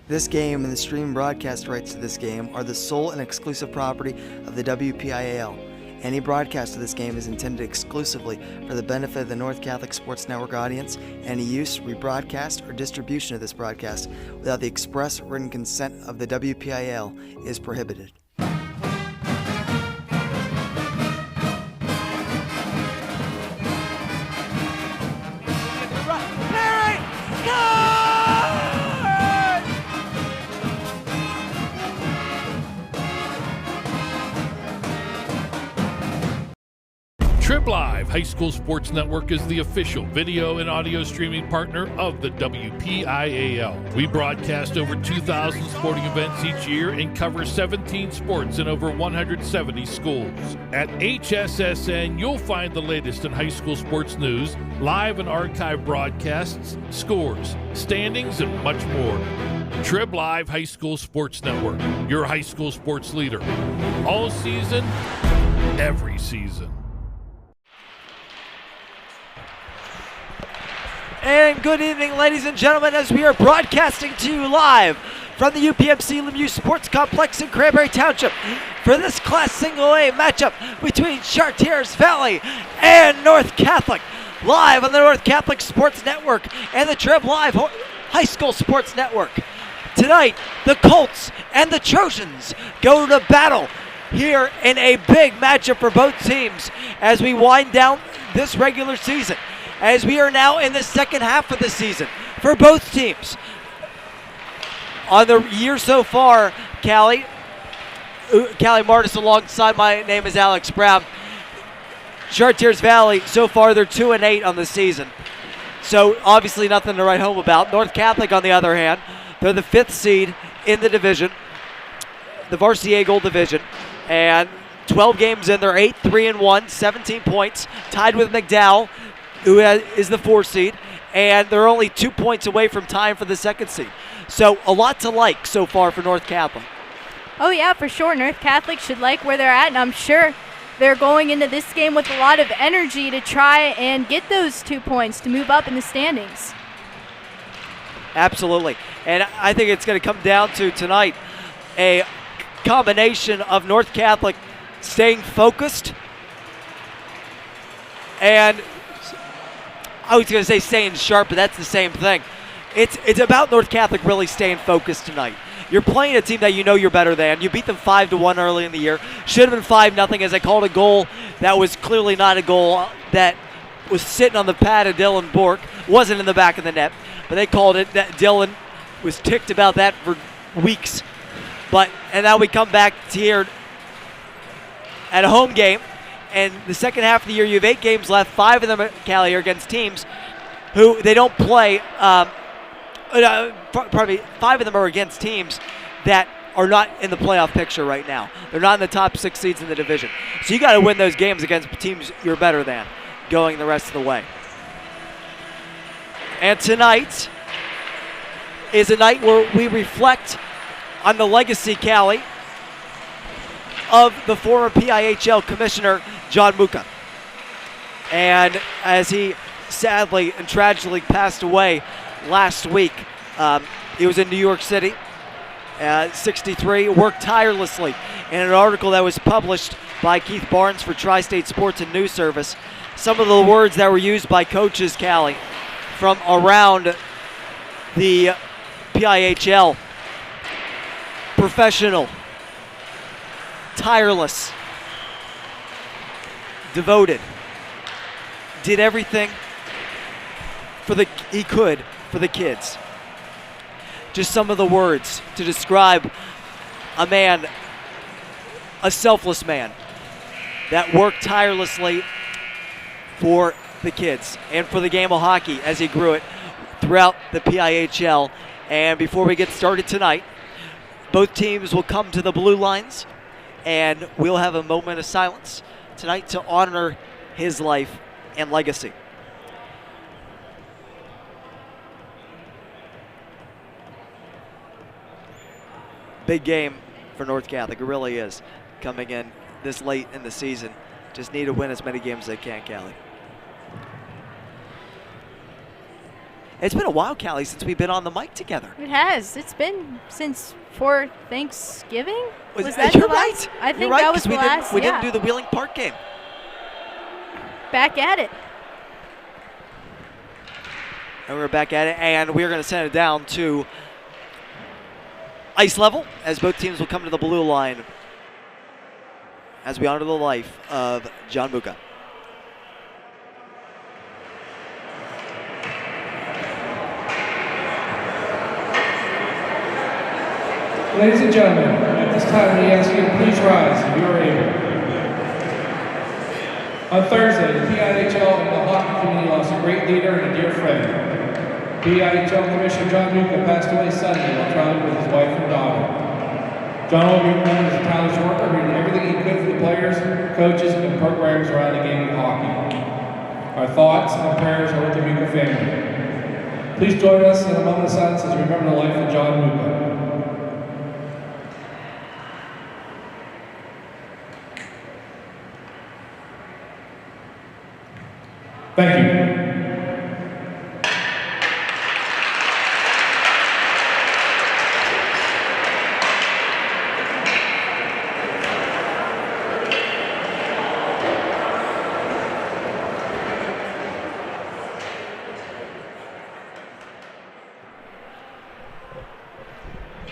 This game and the stream broadcast rights to this game are the sole and exclusive property of the WPIAL. Any broadcast of this game is intended exclusively for the benefit of the North Catholic Sports Network audience. Any use, rebroadcast, or distribution of this broadcast without the express written consent of the WPIAL is prohibited. Trib Live High School Sports Network is the official video and audio streaming partner of the WPIAL. We broadcast over 2,000 sporting events each year and cover 17 sports in over 170 schools. At HSSN, you'll find the latest in high school sports news, live and archive broadcasts, scores, standings, and much more. Trib Live High School Sports Network, your high school sports leader. All season, every season. And good evening, ladies and gentlemen, as we are broadcasting to you live from the UPMC Lemieux Sports Complex in Cranberry Township for this Class Single A matchup between Chartiers Valley and North Catholic, live on the North Catholic Sports Network and the Trib Live High School Sports Network. Tonight, the Colts and the Trojans go to battle here in a big matchup for both teams as we wind down this regular season, as we are now in the second half of the season for both teams. On the year so far, Callie Martis alongside my name is Alex Brown. Chartiers Valley, so far they're 2-8 on the season. So obviously nothing to write home about. North Catholic, on the other hand, they're the 5th seed in the division, the Varsity A Gold division, and 12 games in, they're 8-3-1, 17 points, tied with McDowell, who is the 4th seed, and they're only 2 points away from tying for the 2nd seed. So a lot to like so far for North Catholic. Oh yeah, for sure. North Catholic should like where they're at, and I'm sure they're going into this game with a lot of energy to try and get those 2 points to move up in the standings. Absolutely. And I think it's going to come down to tonight a combination of North Catholic staying focused and I was going to say staying sharp, but that's the same thing. It's about North Catholic really staying focused tonight. You're playing a team that you know you're better than. You beat them 5-1 early in the year. Should have been 5-0 as I called a goal that was clearly not a goal, that was sitting on the pad of Dylan Bork. Wasn't in the back of the net, but they called it. That Dylan was ticked about that for weeks. And now we come back here at a home game. And the second half of the year, you have 8 games left. 5 of them, Callie, are against teams who they don't play. 5 of them are against teams that are not in the playoff picture right now. They're not in the top 6 seeds in the division. So you got to win those games against teams you're better than going the rest of the way. And tonight is a night where we reflect on the legacy, Callie, of the former PIHL commissioner, John Muka. And as he sadly and tragically passed away last week, he was in New York City at 63, worked tirelessly in an article that was published by Keith Barnes for Tri-State Sports and News Service. Some of the words that were used by coaches, Callie, from around the PIHL: professional, tireless, devoted, did everything he could for the kids. Just some of the words to describe a man, a selfless man that worked tirelessly for the kids and for the game of hockey as he grew it throughout the PIHL. And before we get started tonight, both teams will come to the blue lines and we'll have a moment of silence tonight to honor his life and legacy. Big game for North Catholic, it really is, coming in this late in the season. Just need to win as many games as they can, Callie. It's been a while, Callie, since we've been on the mic together. It has. It's been since for Thanksgiving. Was that the you're last? right. I think you're right, that was 'cause the last. We didn't do the Wheeling Park game. Back at it. And we're back at it, and we're going to send it down to ice level as both teams will come to the blue line as we honor the life of John Buca. Ladies and gentlemen, at this time we ask you to please rise if you are able. On Thursday, the PIHL and the hockey community lost a great leader and a dear friend. PIHL Commissioner John Buca passed away Sunday while traveling with his wife and daughter. John will be remembered as a tireless worker who did everything he could for the players, coaches, and programs around the game of hockey. Our thoughts and prayers are with the Buca family. Please join us in a moment of silence as we remember the life of John Buca. Thank you.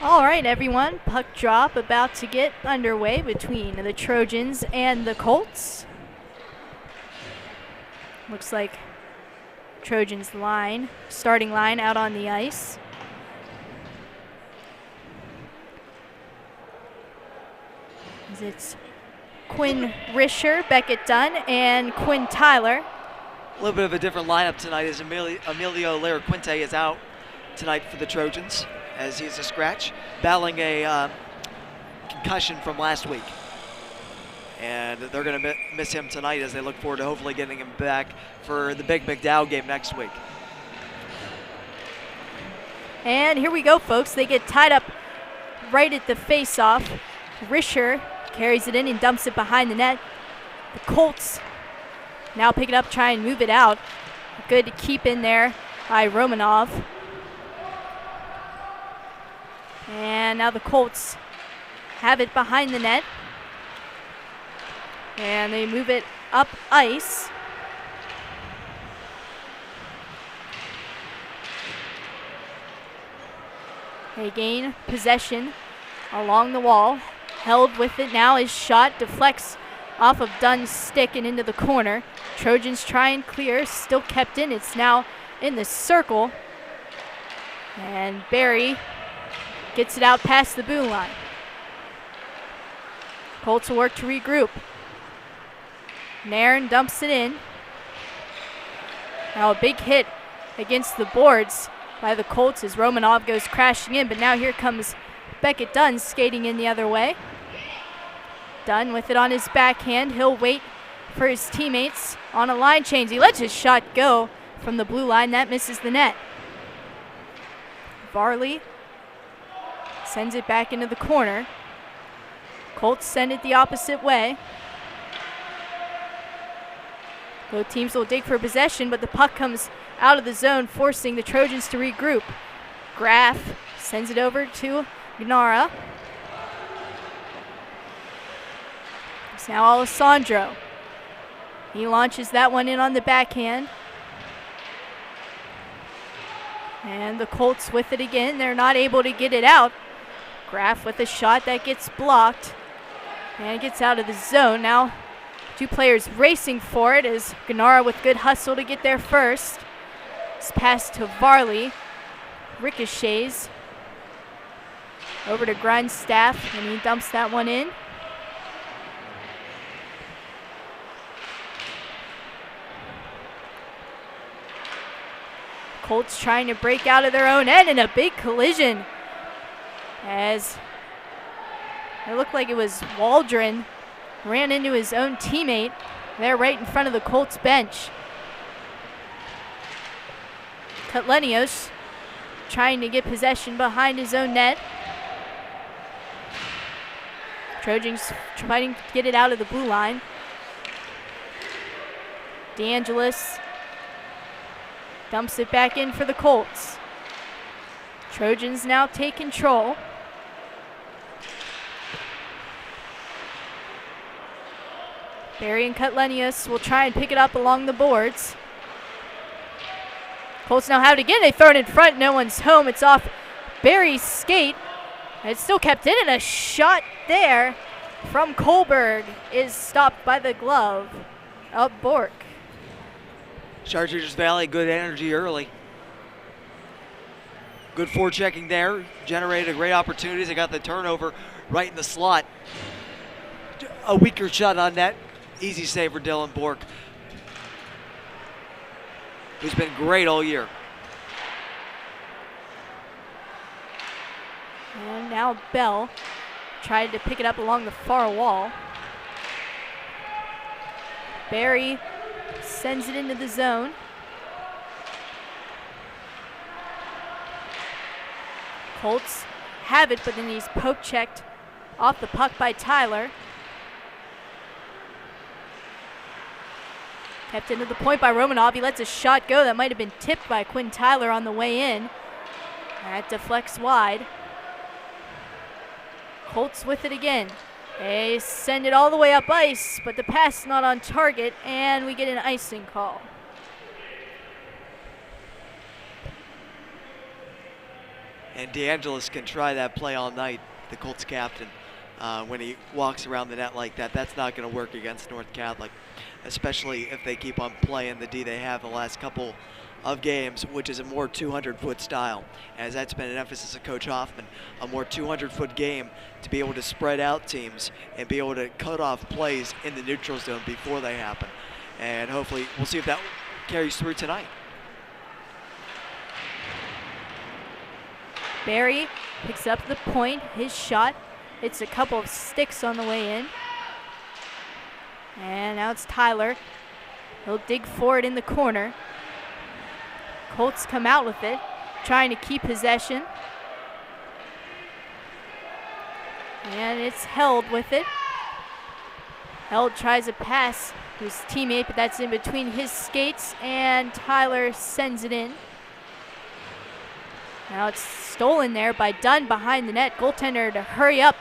All right, everyone. Puck drop about to get underway between the Trojans and the Colts. Looks like Trojans starting line out on the ice. It's Quinn Risher, Beckett Dunn, and Quinn Tyler. A little bit of a different lineup tonight as Emilio Lara-Quinte is out tonight for the Trojans as he's a scratch, battling a concussion from last week. And they're going to miss him tonight as they look forward to hopefully getting him back for the big McDowell game next week. And here we go, folks. They get tied up right at the face-off. Risher carries it in and dumps it behind the net. The Colts now pick it up, try and move it out. Good to keep in there by Romanov. And now the Colts have it behind the net. And they move it up ice. They gain possession along the wall. Held with it now. His shot deflects off of Dunn's stick and into the corner. Trojans try and clear. Still kept in. It's now in the circle. And Barry gets it out past the blue line. Colts will work to regroup. Nairn dumps it in. Now a big hit against the boards by the Colts as Romanov goes crashing in, but now here comes Beckett Dunn skating in the other way. Dunn with it on his backhand. He'll wait for his teammates on a line change. He lets his shot go from the blue line. That misses the net. Varley sends it back into the corner. Colts send it the opposite way. Both teams will dig for possession, but the puck comes out of the zone, forcing the Trojans to regroup. Graff sends it over to Gennara. It's now Alessandro. He launches that one in on the backhand. And the Colts with it again. They're not able to get it out. Graff with a shot that gets blocked and gets out of the zone. Now two players racing for it as Gennara with good hustle to get there first. It's passed to Varley. Ricochets over to Grindstaff, and he dumps that one in. Colts trying to break out of their own end, and a big collision as it looked like it was Waldron ran into his own teammate there right in front of the Colts bench. Lemieux trying to get possession behind his own net. Trojans trying to get it out of the blue line. DeAngelis Dumps it back in for the Colts. Trojans now take control. Barry and Lemieux will try and pick it up along the boards. Colts now have it again. They throw it in front. No one's home. It's off Barry's skate. It's still kept in, and a shot there from Kohlberg is stopped by the glove of Bork. Chartiers Valley, good energy early. Good forechecking there. Generated great opportunities. They got the turnover right in the slot. A weaker shot on net. Easy save for Dylan Bork, who's been great all year. And now Bell tried to pick it up along the far wall. Barry sends it into the zone. Colts have it, but then he's poke checked off the puck by Tyler. Kept into the point by Romanov. He lets a shot go that might have been tipped by Quinn Tyler on the way in. That deflects wide. Colts with it again. They send it all the way up ice, but the pass is not on target, and we get an icing call. And DeAngelis can try that play all night, the Colts captain, when he walks around the net like that. That's not going to work against North Catholic, especially if they keep on playing the D they have the last couple of games, which is a more 200-foot style, as that's been an emphasis of Coach Hoffman, a more 200-foot game to be able to spread out teams and be able to cut off plays in the neutral zone before they happen. And hopefully we'll see if that carries through tonight. Barry picks up the point, his shot. It's a couple of sticks on the way in. And now it's Tyler. He'll dig for it in the corner. Colts come out with it, trying to keep possession. And it's Held with it. Held tries a pass to his teammate, but that's in between his skates, and Tyler sends it in. Now it's stolen there by Dunn behind the net. Goaltender to hurry up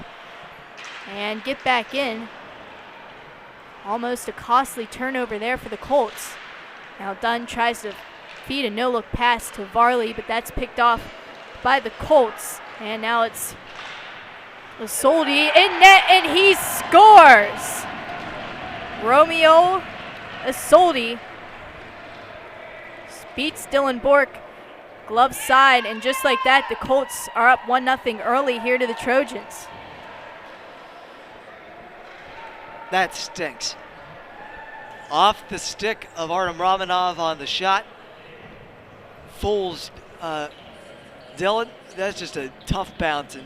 and get back in. Almost a costly turnover there for the Colts. Now Dunn tries to feed a no-look pass to Varley, but that's picked off by the Colts. And now it's Isolde in net, and he scores! Romeo Isolde beats Dylan Bork, glove side, and just like that, the Colts are up 1-0 early here to the Trojans. That stinks. Off the stick of Artem Romanov on the shot. Fools Dylan. That's just a tough bounce and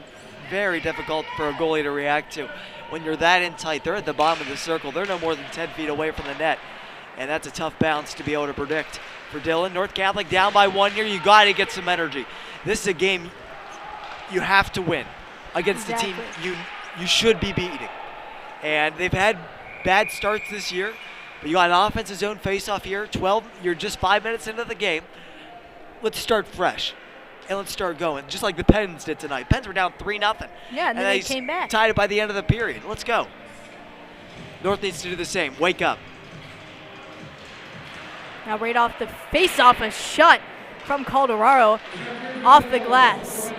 very difficult for a goalie to react to. When you're that in tight, they're at the bottom of the circle. They're no more than 10 feet away from the net. And that's a tough bounce to be able to predict for Dylan. North Catholic down by 1 here. You got to get some energy. This is a game you have to win against the team you should be beating. And they've had bad starts this year, but you got an offensive zone face-off here. 12, you're just 5 minutes into the game. Let's start fresh, and let's start going, just like the Pens did tonight. Pens were down 3-0. Yeah, and then they came back. Tied it by the end of the period. Let's go. North needs to do the same. Wake up. Now right off the face-off, a shot from Calderaro off the glass.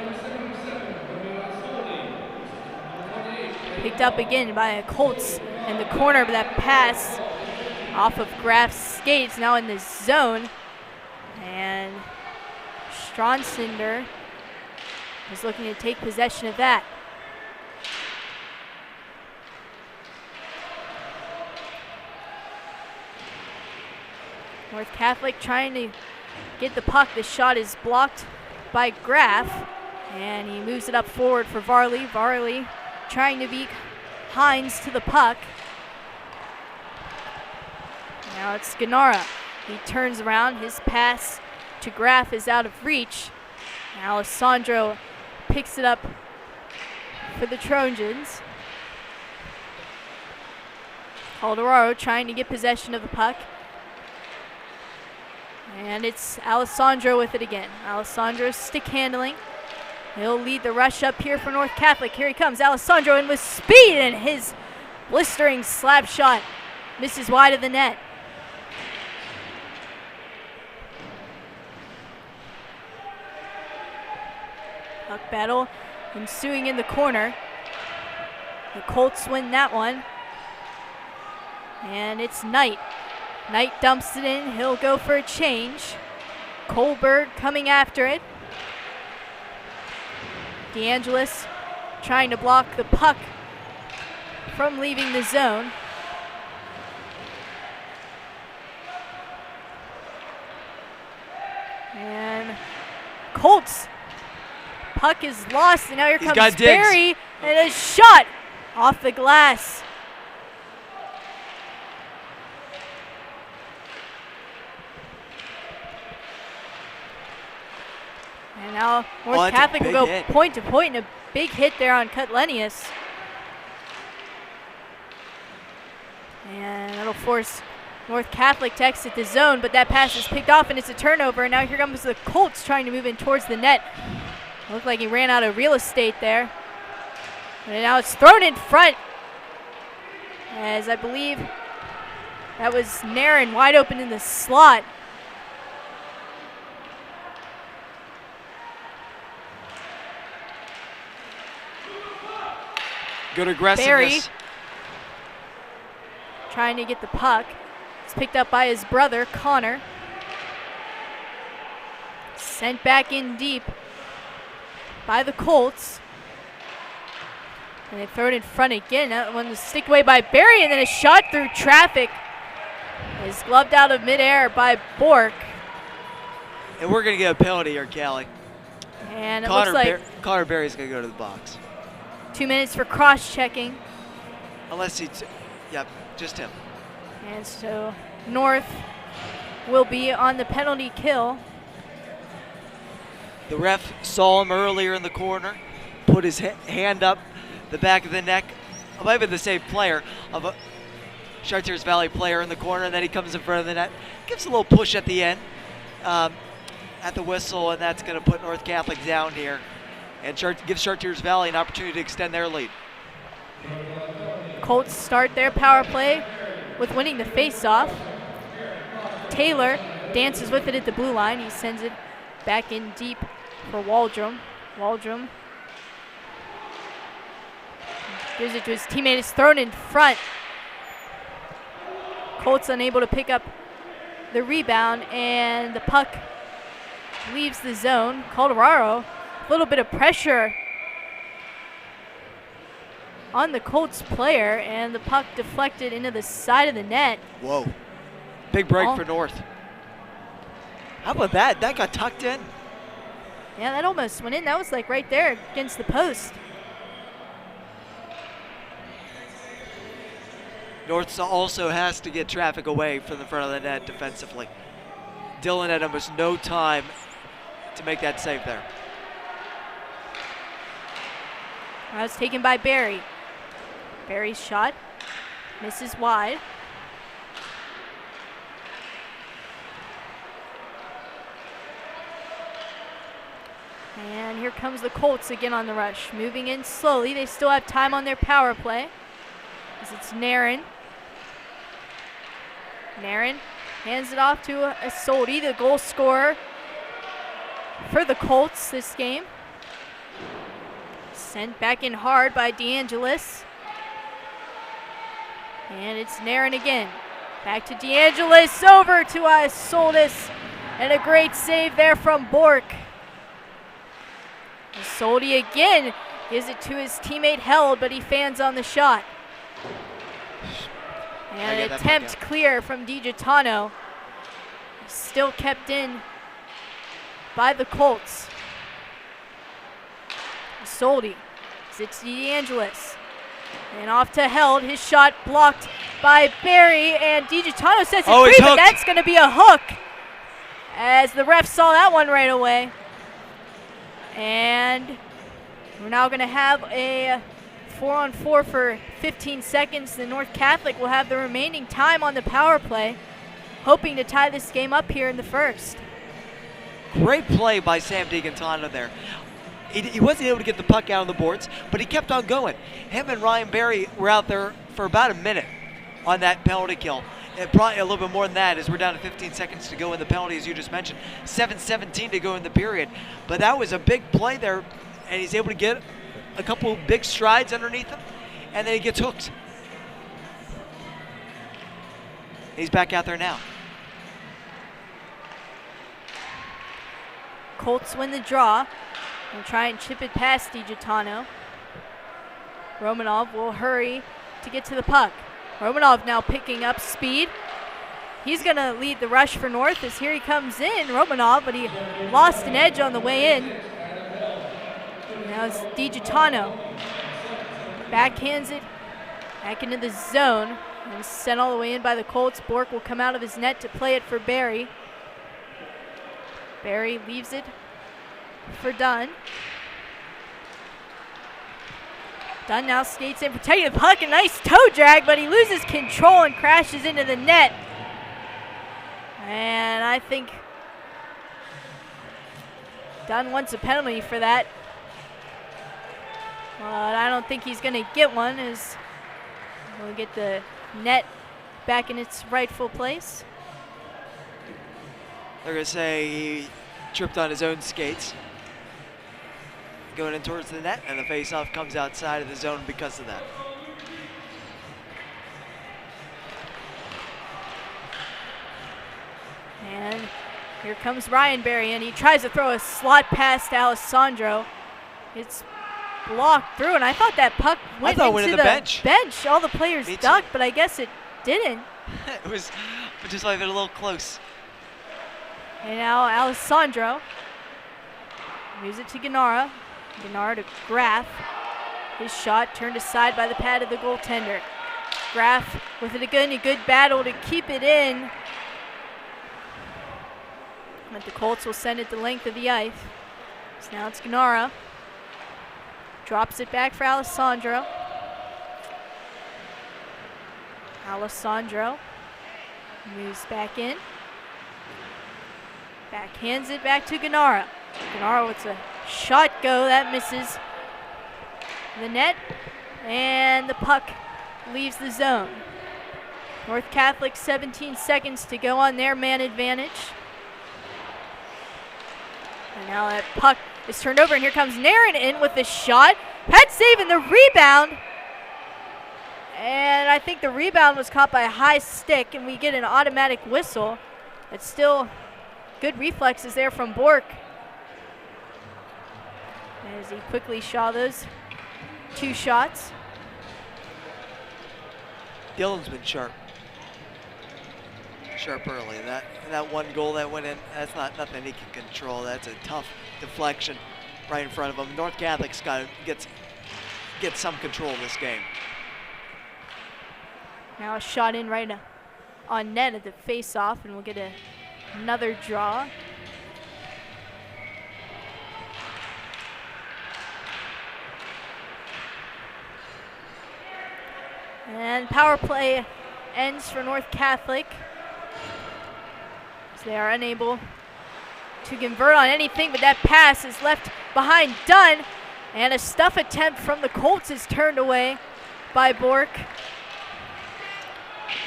Picked up again by a Colts in the corner, but that pass off of Graf's skates, now in the zone. And Stronsinder is looking to take possession of that. North Catholic trying to get the puck. The shot is blocked by Graf, and he moves it up forward for Varley. Varley trying to beat Hines to the puck. Now it's Ganara. He turns around. His pass to Graf is out of reach. Now Alessandro picks it up for the Trojans. Calderaro trying to get possession of the puck. And it's Alessandro with it again. Alessandro stick handling. He'll lead the rush up here for North Catholic. Here he comes, Alessandro, and with speed, and his blistering slap shot misses wide of the net. Puck battle ensuing in the corner. The Colts win that one. And it's Knight. Knight dumps it in. He'll go for a change. Colberg coming after it. DeAngelis trying to block the puck from leaving the zone. And Colts. Puck is lost, and now here comes Barry, and a shot off the glass. And now North Catholic will go point to point, and a big hit there on Lemieux. And that'll force North Catholic to exit the zone, but that pass is picked off, and it's a turnover. And now here comes the Colts trying to move in towards the net. Looked like he ran out of real estate there. And now it's thrown in front, as I believe that was Naren wide open in the slot. Good aggressiveness. Barry trying to get the puck. It's picked up by his brother, Connor. Sent back in deep by the Colts. And they throw it in front again. That one was sticked away by Barry, and then a shot through traffic is gloved out of midair by Bork. And we're going to get a penalty here, Callie. And it looks like Connor Barry's going to go to the box. 2 minutes for cross-checking. Unless he's, yep, just him. And so North will be on the penalty kill. The ref saw him earlier in the corner, put his hand up the back of the neck. It might have been the same player, of a Chartiers Valley player in the corner, and then he comes in front of the net, gives a little push at the end, at the whistle, and that's going to put North Catholic down here and gives Chartiers Valley an opportunity to extend their lead. Colts start their power play with winning the face-off. Taylor dances with it at the blue line. He sends it back in deep for Waldrum. Waldrum gives it to his teammate. It's thrown in front. Colts unable to pick up the rebound, and the puck leaves the zone. Colorado, a little bit of pressure on the Colts player, and the puck deflected into the side of the net. Whoa. Big break for North. How about that? That got tucked in. Yeah, that almost went in. That was like right there against the post. North also has to get traffic away from the front of the net defensively. Dylan had almost no time to make that save there. That was taken by Barry. Barry's shot misses wide. And here comes the Colts again on the rush. Moving in slowly. They still have time on their power play. As it's Naren. Naren hands it off to Isolde, the goal scorer for the Colts this game. Sent back in hard by DeAngelis. And it's Naren again. Back to DeAngelis, over to Isolde. And a great save there from Bork. Isolde again gives it to his teammate Held, but he fans on the shot. And an attempt clear from DiGiotano. Still kept in by the Colts. Isolde. It's DeAngelis. And off to Held. His shot blocked by Barry. And DiGiotano sets it free, but that's going to be a hook. As the ref saw that one right away. And we're now going to have a 4-on-4 for 15 seconds. The North Catholic will have the remaining time on the power play. hoping to tie this game up here in the first. Great play by Sam DiGantano there. He wasn't able to get the puck out on the boards, but he kept on going. Him and Ryan Berry were out there for about a minute on that penalty kill. And probably a little bit more than that, as we're down to 15 seconds to go in the penalty, as you just mentioned. 7:17 to go in the period. But that was a big play there, and he's able to get a couple big strides underneath him, and then he gets hooked. He's back out there now. Colts win the draw. We'll try and chip it past DiGianno. Romanov will hurry to get to the puck. Romanov now picking up speed. He's going to lead the rush for North as here he comes in, Romanov, but he lost an edge on the way in. Now it's DiGianno. Backhands it back into the zone. And sent all the way in by the Colts. Bork will come out of his net to play it for Barry. Barry leaves it for Dunn. Dunn now skates in, protecting the puck. A nice toe drag, but he loses control and crashes into the net. And I think Dunn wants a penalty for that. But I don't think he's going to get one, as we'll get the net back in its rightful place. They're going to say he tripped on his own skates. Going in towards the net, and the faceoff comes outside of the zone because of that. And here comes Ryan Berry, and he tries to throw a slot pass to Alessandro. It's blocked through, and I thought that puck went into the bench. All the players ducked, but I guess it didn't. It was just like a little close. And now Alessandro moves it to Gennara. Gennara to Graf. His shot turned aside by the pad of the goaltender. Graf with it again, a good battle to keep it in. But the Colts will send it the length of the ice. So now it's Gennara. Drops it back for Alessandro. Alessandro moves back in. Backhands it back to Gennara. Gennara with a shot go. That misses the net. And the puck leaves the zone. North Catholic 17 seconds to go on their man advantage. And now that puck is turned over, and here comes Nairn in with the shot. Head save and the rebound. And I think the rebound was caught by a high stick, and we get an automatic whistle. It's still good reflexes there from Bork, as he quickly shot those two shots. Dylan's been sharp early. That one goal that went in, that's not nothing he can control. That's a tough deflection right in front of him. North Catholic's got to get some control of this game. Now a shot in right on net at the face-off, and we'll get another draw. And power play ends for North Catholic, as they are unable to convert on anything, but that pass is left behind Dunn, and a stuff attempt from the Colts is turned away by Bork.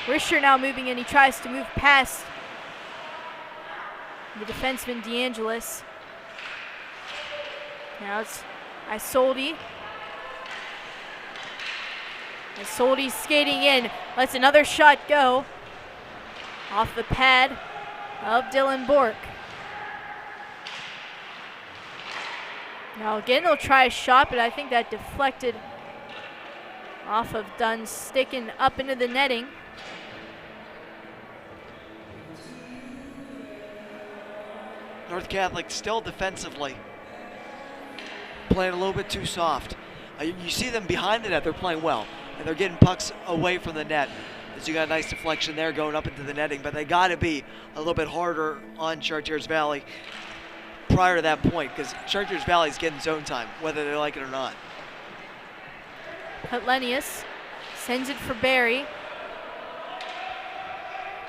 Risher now moving in. He tries to move past the defenseman DeAngelis. Now it's Isolde. Isolde's skating in. Lets another shot go off the pad of Dylan Bork. Now again, they'll try a shot, but I think that deflected off of Dunn's stick and up into the netting. North Catholic still defensively playing a little bit too soft. You see them behind the net, they're playing well, and they're getting pucks away from the net. As you got a nice deflection there going up into the netting, but they got to be a little bit harder on Chartiers Valley prior to that point, because Chartiers Valley is getting zone time, whether they like it or not. Kutlenius sends it for Barry.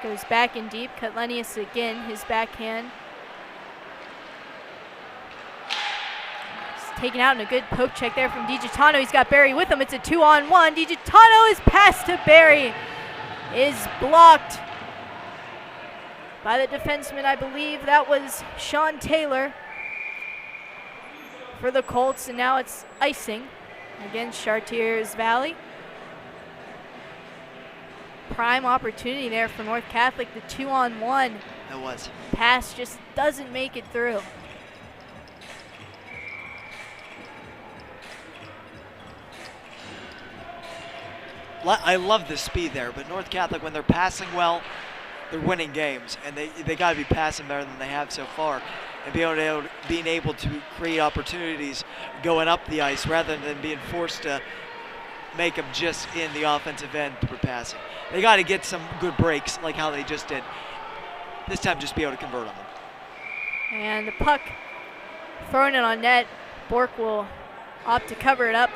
Goes back in deep. Lemieux again, his backhand. He's taken out in a good poke check there from DiGiotano. He's got Barry with him. It's a 2-on-1. DiGiotano is passed to Barry. Is blocked by the defenseman. I believe that was Sean Taylor for the Colts, and now it's icing against Chartiers Valley. Prime opportunity there for North Catholic. The 2-on-1 It was. pass just doesn't make it through. I love the speed there, but North Catholic, when they're passing well, they're winning games, and they got to be passing better than they have so far, and being able to create opportunities going up the ice rather than being forced to make them just in the offensive end for passing. They got to get some good breaks like how they just did. This time just be able to convert on them. And the puck thrown in on net. Bork will opt to cover it up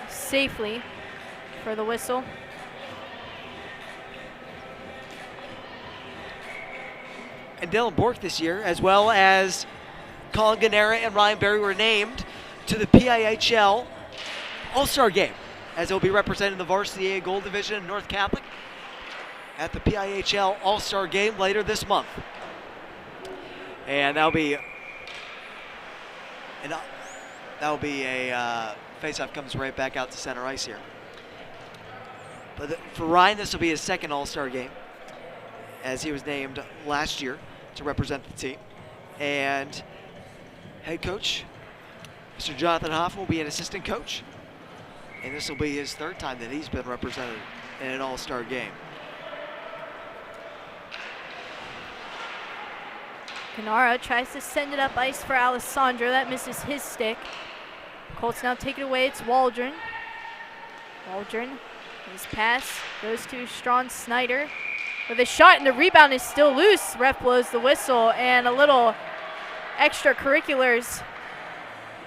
safely for the whistle. And Dylan Bork this year, as well as Colin Ganera and Ryan Berry, were named to the PIHL All-Star Game, as they'll be representing the Varsity A Gold Division in North Catholic at the PIHL All-Star Game later this month. And that'll be a face-off, comes right back out to center ice here. But for Ryan, this will be his second All-Star Game, as he was named last year to represent the team. And head coach, Mr. Jonathan Hoffman, will be an assistant coach. And this will be his third time that he's been represented in an All-Star game. Canara tries to send it up ice for Alessandro. That misses his stick. Colts now take it away. It's Waldron. Waldron, his pass goes to Strawn Snyder with a shot, and the rebound is still loose. Ref blows the whistle, and a little extracurriculars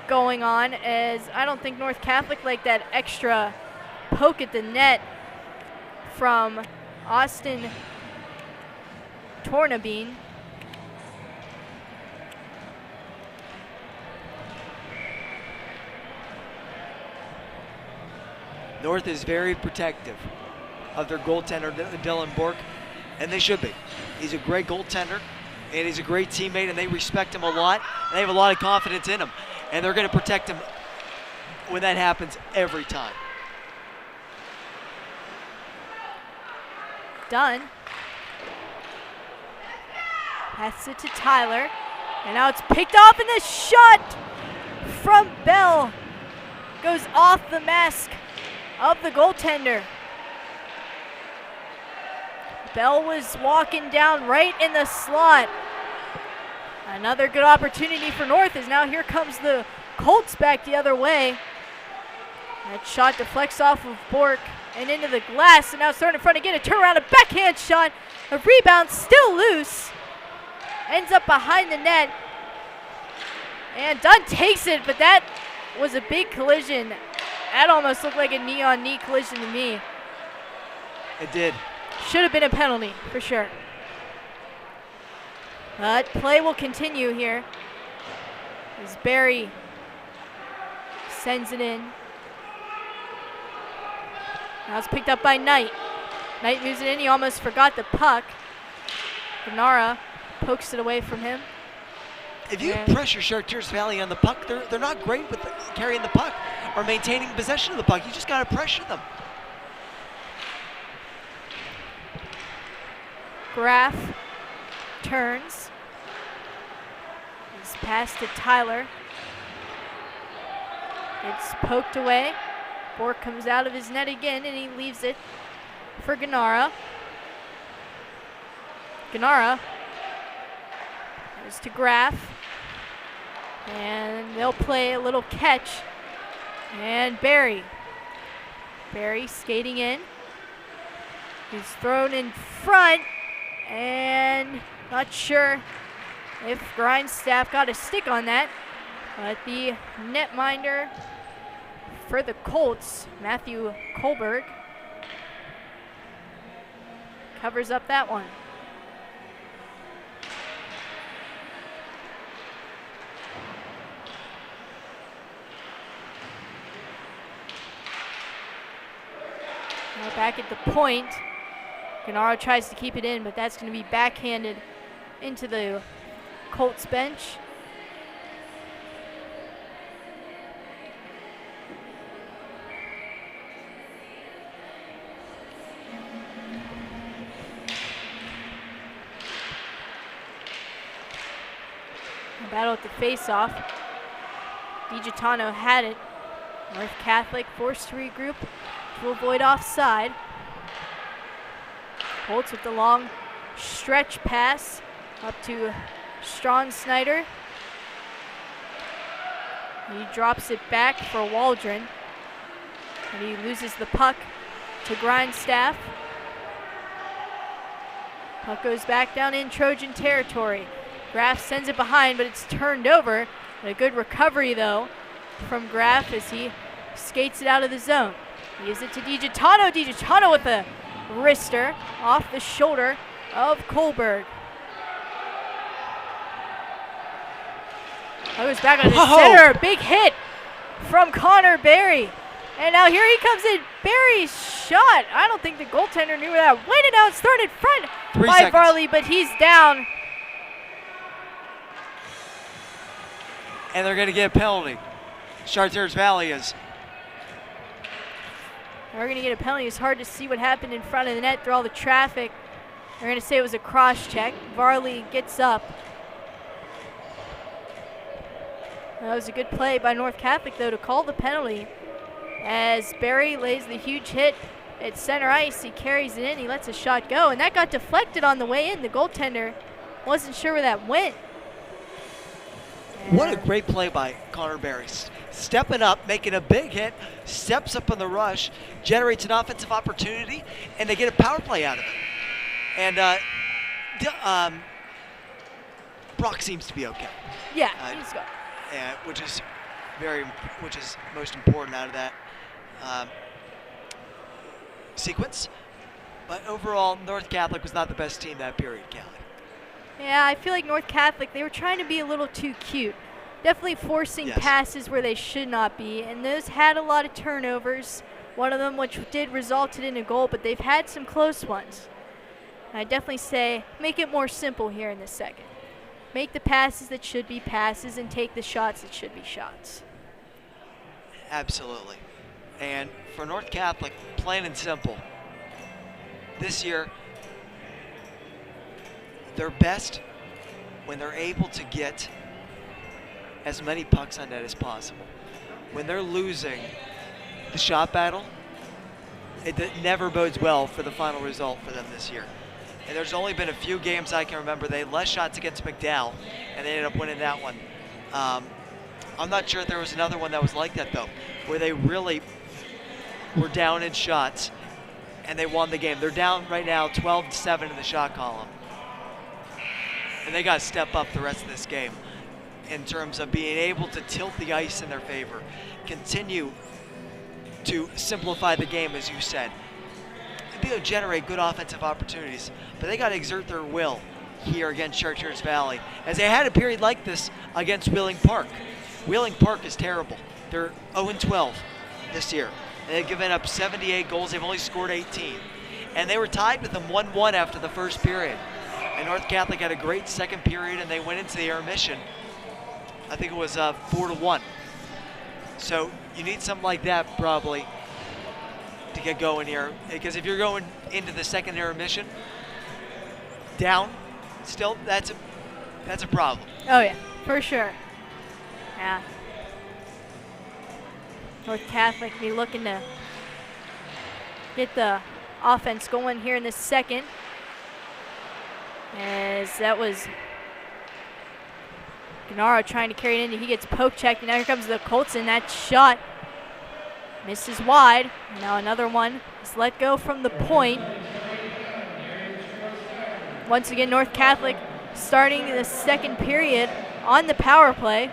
going on, as I don't think North Catholic like that extra poke at the net from Austin Tornabine. North is very protective of their goaltender, Dylan Bork, and they should be. He's a great goaltender, and he's a great teammate, and they respect him a lot, and they have a lot of confidence in him, and they're going to protect him when that happens every time. Done. Passes it to Tyler, and now it's picked off, and the shot from Bell goes off the mask of the goaltender. Bell was walking down right in the slot. Another good opportunity for North, as now here comes the Colts back the other way. That shot deflects off of Bork and into the glass, and now it's thrown in front again. A turnaround, a backhand shot, a rebound, still loose. Ends up behind the net. And Dunn takes it, but that was a big collision. That almost looked like a knee-on-knee collision to me. It did. Should have been a penalty, for sure. But play will continue here as Barry sends it in. Now it's picked up by Knight. Knight moves it in. He almost forgot the puck. Ganara pokes it away from him. If you pressure Chartiers Valley on the puck, they're not great with carrying the puck or maintaining possession of the puck. You just got to pressure them. Graff turns. He's passed to Tyler. It's poked away. Bork comes out of his net again, and he leaves it for Ganara. Ganara goes to Graff. And they'll play a little catch. And Barry. Barry skating in. He's thrown in front. And not sure if Grindstaff got a stick on that. But the netminder for the Colts, Matthew Kohlberg, covers up that one. Now back at the point. Gennaro tries to keep it in, but that's going to be backhanded into the Colts bench. A battle at the face-off. DiGiotano had it. North Catholic forced to regroup to avoid offside. Colts with the long stretch pass up to Strawn Snyder. He drops it back for Waldron. And he loses the puck to Grindstaff. Puck goes back down in Trojan territory. Graff sends it behind, but it's turned over. And a good recovery, though, from Graff as he skates it out of the zone. He gives it to DiGiotano. DiGiotano with a wrister off the shoulder of Kohlberg. Goes back on the center. Big hit from Connor Berry. And now here he comes in. Berry's shot. I don't think the goaltender knew where that went. And now it's thrown in front by Varley, but he's down. And they're going to get a penalty. Chartiers Valley is. They're going to get a penalty. It's hard to see what happened in front of the net through all the traffic. They're going to say it was a cross check. Varley gets up. That was a good play by North Catholic, though, to call the penalty. As Berry lays the huge hit at center ice, he carries it in. He lets a shot go, and that got deflected on the way in. The goaltender wasn't sure where that went. What a great play by Connor Berry. Stepping up, making a big hit, steps up on the rush, generates an offensive opportunity, and they get a power play out of it. And Brock seems to be okay. Yeah, he's good. Which is most important out of that sequence. But overall, North Catholic was not the best team that period, Callie. Yeah, I feel like North Catholic, they were trying to be a little too cute. Definitely forcing passes where they should not be, and those had a lot of turnovers. One of them which did resulted in a goal, but they've had some close ones. I definitely say make it more simple here in this second. Make the passes that should be passes and take the shots that should be shots. Absolutely. And for North Catholic, plain and simple, this year, they're best when they're able to get as many pucks on net as possible. When they're losing the shot battle, it never bodes well for the final result for them this year. And there's only been a few games I can remember they had less shots against McDowell, and they ended up winning that one. I'm not sure if there was another one that was like that, though, where they really were down in shots, and they won the game. They're down right now 12-7 in the shot column. And they got to step up the rest of this game in terms of being able to tilt the ice in their favor, continue to simplify the game, as you said, and be able to generate good offensive opportunities. But they got to exert their will here against Chartiers Valley, as they had a period like this against Wheeling Park. Wheeling Park is terrible. They're 0-12 this year. And they've given up 78 goals. They've only scored 18. And they were tied with them 1-1 after the first period. And North Catholic had a great second period, and they went into the intermission. I think it was 4-1. So you need something like that probably to get going here, because if you're going into the second intermission down, still that's a problem. Oh yeah, for sure. Yeah. North Catholic be looking to get the offense going here in the second. As that was Gennaro trying to carry it in. He gets poke checked, and now here comes the Colts, and that shot misses wide. And now another one is let go from the point. Once again, North Catholic starting the second period on the power play.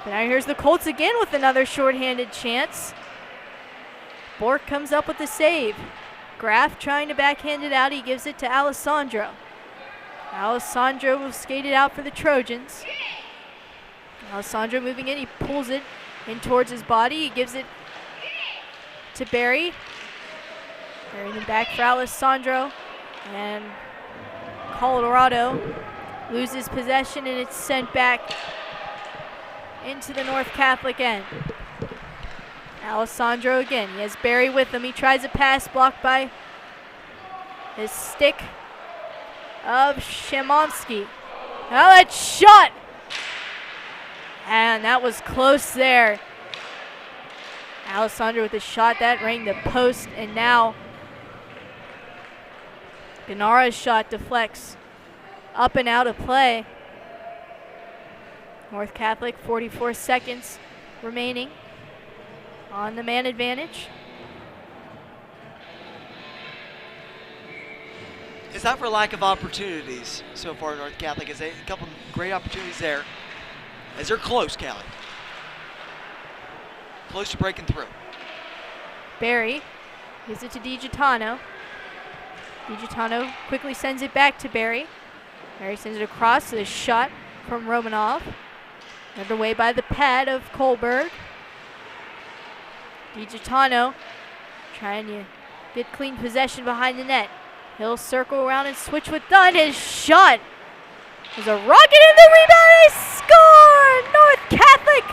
But now here's the Colts again with another shorthanded chance. Bork comes up with the save. Graf trying to backhand it out. He gives it to Alessandro. Alessandro will skate it out for the Trojans. Alessandro moving in. He pulls it in towards his body. He gives it to Barry. Barry then back for Alessandro. And Colorado loses possession, and it's sent back into the North Catholic end. Alessandro again. He has Barry with him. He tries a pass blocked by his stick of Shimonsky. Now that shot! And that was close there. Alessandro with a shot that rang the post, and now Ganara's shot deflects up and out of play. North Catholic, 44 seconds remaining on the man advantage. Is that for lack of opportunities so far, North Catholic? Is a couple great opportunities there. As they're close, Callie. Close to breaking through. Barry gives it to DiGiotano. DiGiotano quickly sends it back to Barry. Barry sends it across to the shot from Romanov. Another way by the pad of Kohlberg. DiGiotano trying to get clean possession behind the net. He'll circle around and switch with Dunn. His shot is a rocket in the rebound. They score! North Catholic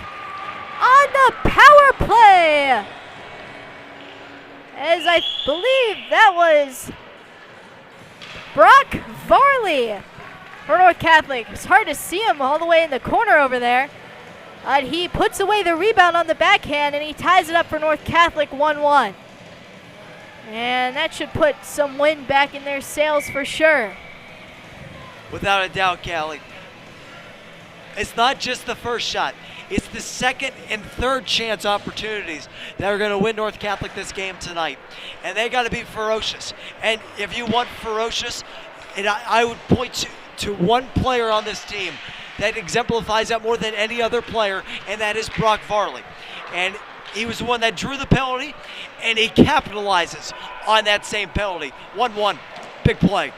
on the power play. As I believe that was Brock Varley for North Catholic. It's hard to see him all the way in the corner over there. He puts away the rebound on the backhand, and he ties it up for North Catholic 1-1. And that should put some wind back in their sails for sure. Without a doubt, Callie. It's not just the first shot. It's the second and third chance opportunities that are going to win North Catholic this game tonight. And they got to be ferocious. And if you want ferocious, and I would point to one player on this team that exemplifies that more than any other player, and that is Brock Varley. And he was the one that drew the penalty, and he capitalizes on that same penalty. 1-1, big play.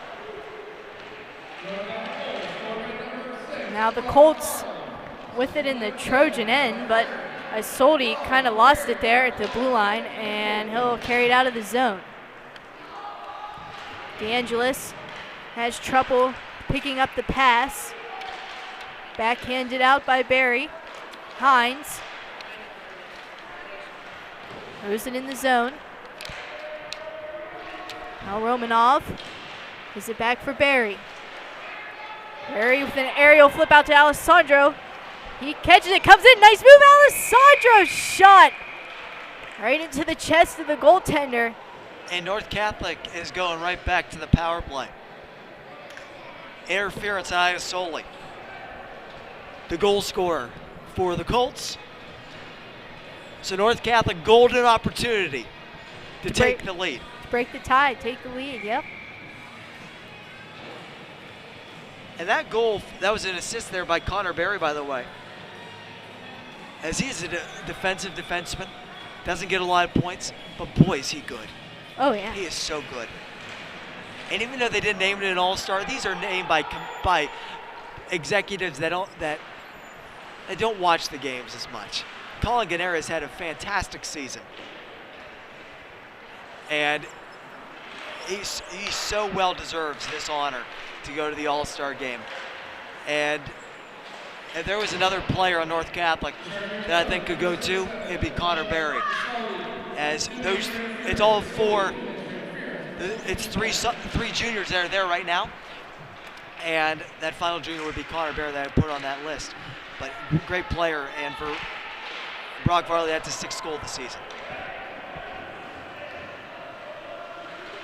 Now the Colts with it in the Trojan end, but Isolde kind of lost it there at the blue line, and he'll carry it out of the zone. DeAngelis has trouble picking up the pass. Backhanded out by Barry. Hines moves it in the zone. Now Romanov gives it back for Barry. Barry with an aerial flip out to Alessandro. He catches it, comes in, nice move, Alessandro shot right into the chest of the goaltender. And North Catholic is going right back to the power play. Interference on Isolde. The goal scorer for the Colts. So North Catholic, golden opportunity to take the lead. Break the tie, take the lead, yep. And that goal, that was an assist there by Connor Barry, by the way. As he's a defensive defenseman, doesn't get a lot of points, but boy, is he good. Oh, yeah. He is so good. And even though they didn't name it an all-star, these are named by executives that don't watch the games as much. Colin Ganera has had a fantastic season. And he so well deserves this honor to go to the All-Star game. And if there was another player on North Catholic that I think could go too, it'd be Connor Barry. As those, it's all four, it's three juniors that are there right now. And that final junior would be Connor Barry that I put on that list. But great player, and for Brock Varley, that's his 6th goal of the season.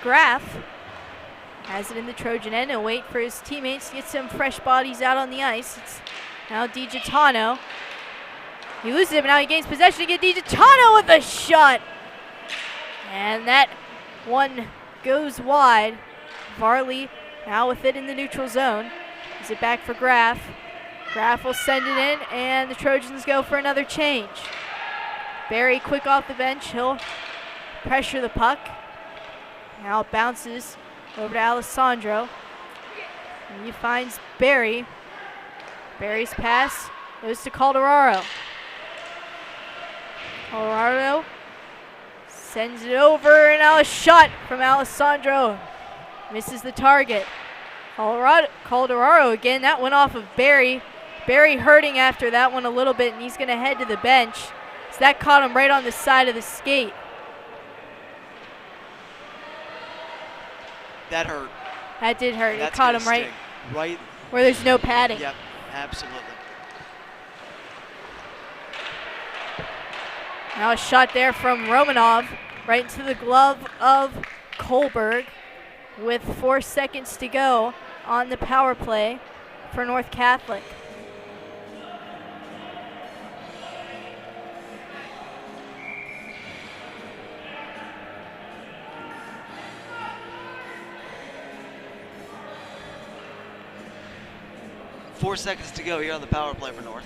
Graf has it in the Trojan end and wait for his teammates to get some fresh bodies out on the ice. It's now DiGiotano. He loses it, but now he gains possession to get DiGiotano with a shot. And that one goes wide. Varley now with it in the neutral zone. Is it back for Graf? Graf will send it in, and the Trojans go for another change. Barry quick off the bench. He'll pressure the puck. Now it bounces over to Alessandro. And he finds Barry. Barry's pass goes to Calderaro. Calderaro sends it over, and now a shot from Alessandro. Misses the target. Calderaro again, that went off of Barry. Barry hurting after that one a little bit, and he's going to head to the bench. So that caught him right on the side of the skate. That hurt. That did hurt. That's it caught gonna him right sting. Right. where there's no padding. Yep, absolutely. Now a shot there from Romanov right into the glove of Kohlberg with 4 seconds to go on the power play for North Catholic. Four seconds to go here on the power play for North.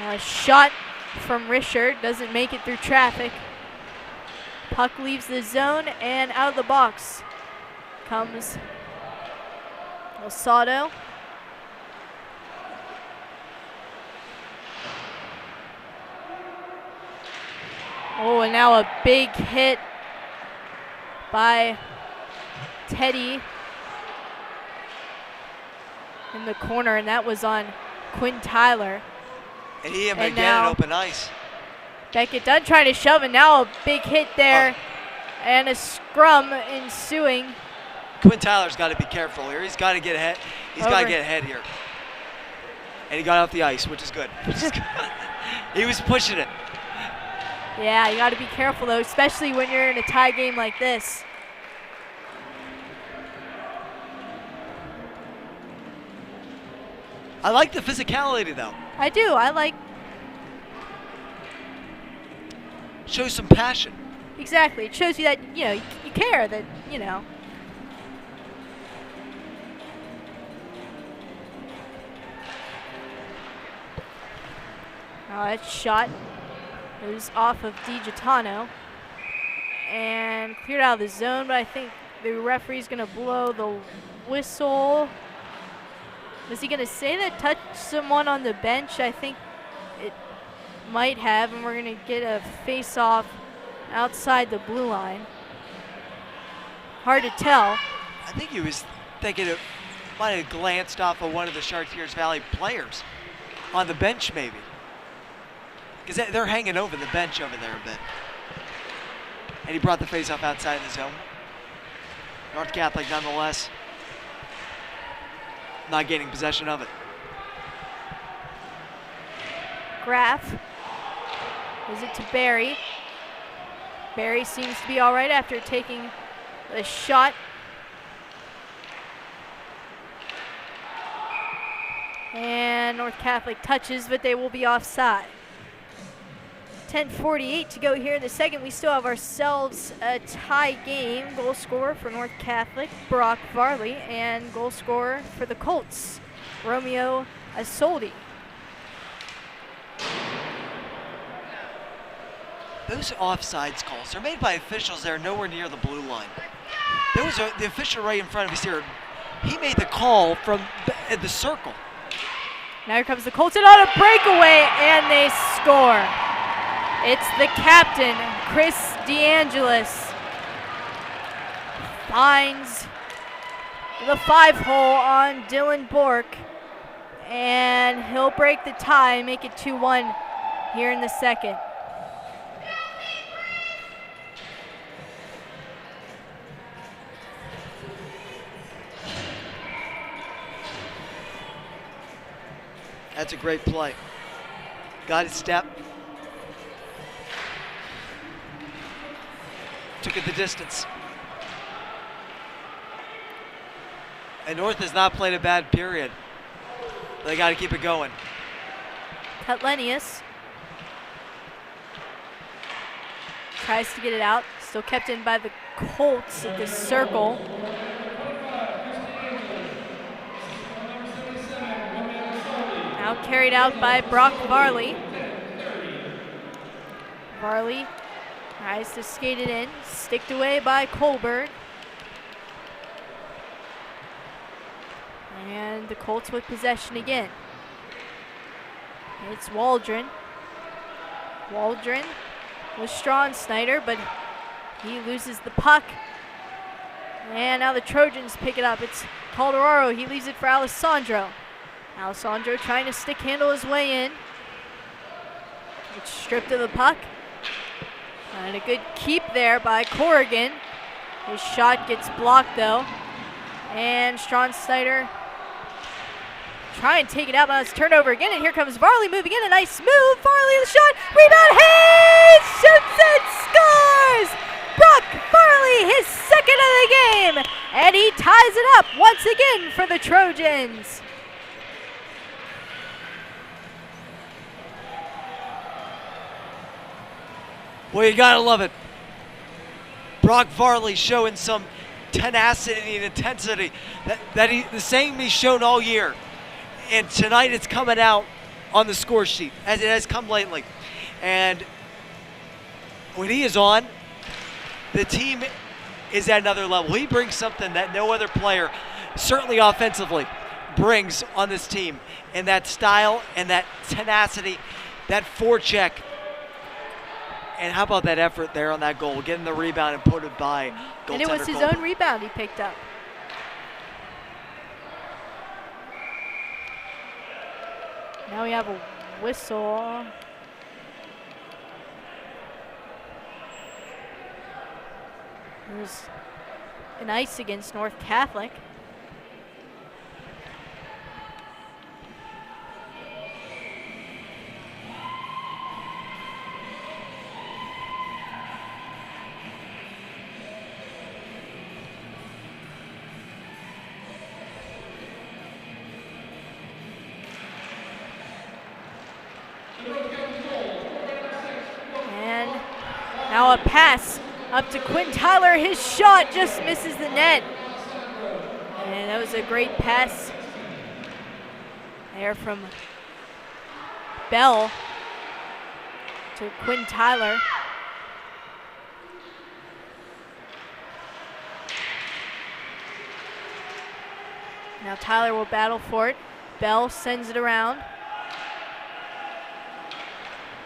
A shot from Richard, doesn't make it through traffic. Puck leaves the zone, and out of the box comes Losado. Oh, and now a big hit by Teddy in the corner, and that was on Quinn Tyler. And he And again now- at open ice. Beckett Dunn trying to shove, and now a big hit there, and a scrum ensuing. Quinn Tyler's got to be careful here. He's got to get ahead. He's got to Over. get ahead here. And he got off the ice, which is good. He was pushing it. Yeah, you got to be careful though, especially when you're in a tie game like this. I like the physicality though. I do. I like Shows some passion. exactly. It shows you that you care. That Now that shot goes off of DiGiotano and cleared out of the zone, but I think the referee's going to blow the whistle. Was he going to say that touched someone on the bench? I think it might have, and we're going to get a face-off outside the blue line. Hard to tell. I think he was thinking it might have glanced off of one of the Chartiers Valley players on the bench maybe. Because they're hanging over the bench over there a bit. And he brought the face-off outside the zone. North Catholic nonetheless not gaining possession of it. Graff gives it to Barry. Barry seems to be all right after taking the shot. And North Catholic touches, but they will be offside. 10:48 to go here in the second. We still have ourselves a tie game. Goal scorer for North Catholic, Brock Varley, and goal scorer for the Colts, Romeo Asoldi. Those offsides calls are made by officials that are nowhere near the blue line. There was the official right in front of us here. He made the call from the circle. Now here comes the Colts and on a breakaway, and they score. It's the captain, Chris DeAngelis, finds the 5-hole on Dylan Bork, and he'll break the tie and make it 2-1 here in the second. That's a great play. Got his step. Took it the distance. And North has not played a bad period. They got to keep it going. Cutlenius tries to get it out. Still kept in by the Colts at the circle. Now carried out by Brock Varley. Varley Tries to skate it in, sticked away by Kohlberg. And the Colts with possession again. It's Waldron. Waldron with Strohn-Snyder, but he loses the puck. And now the Trojans pick it up. It's Calderaro. He leaves it for Alessandro. Alessandro trying to stick handle his way in. It's stripped of the puck. And a good keep there by Corrigan. His shot gets blocked though. And Strohn-Snyder try and take it out, but it's turned over again, and here comes Varley moving in. A nice move. Varley with the shot. Rebound. He shoots and scores! Brock Varley, his second of the game, and he ties it up once again for the Trojans. Well, you gotta love it. Brock Varley showing some tenacity and intensity the same he's shown all year. And tonight it's coming out on the score sheet, as it has come lately. And when he is on, the team is at another level. He brings something that no other player, certainly offensively, brings on this team. And that style and that tenacity, that forecheck. And how about that effort there on that goal, getting the rebound and put it by goaltender. And it was his own rebound he picked up. Now we have a whistle. There's an ice against North Catholic. Now a pass up to Quinn Tyler. His shot just misses the net. And that was a great pass there from Bell to Quinn Tyler. Now Tyler will battle for it. Bell sends it around.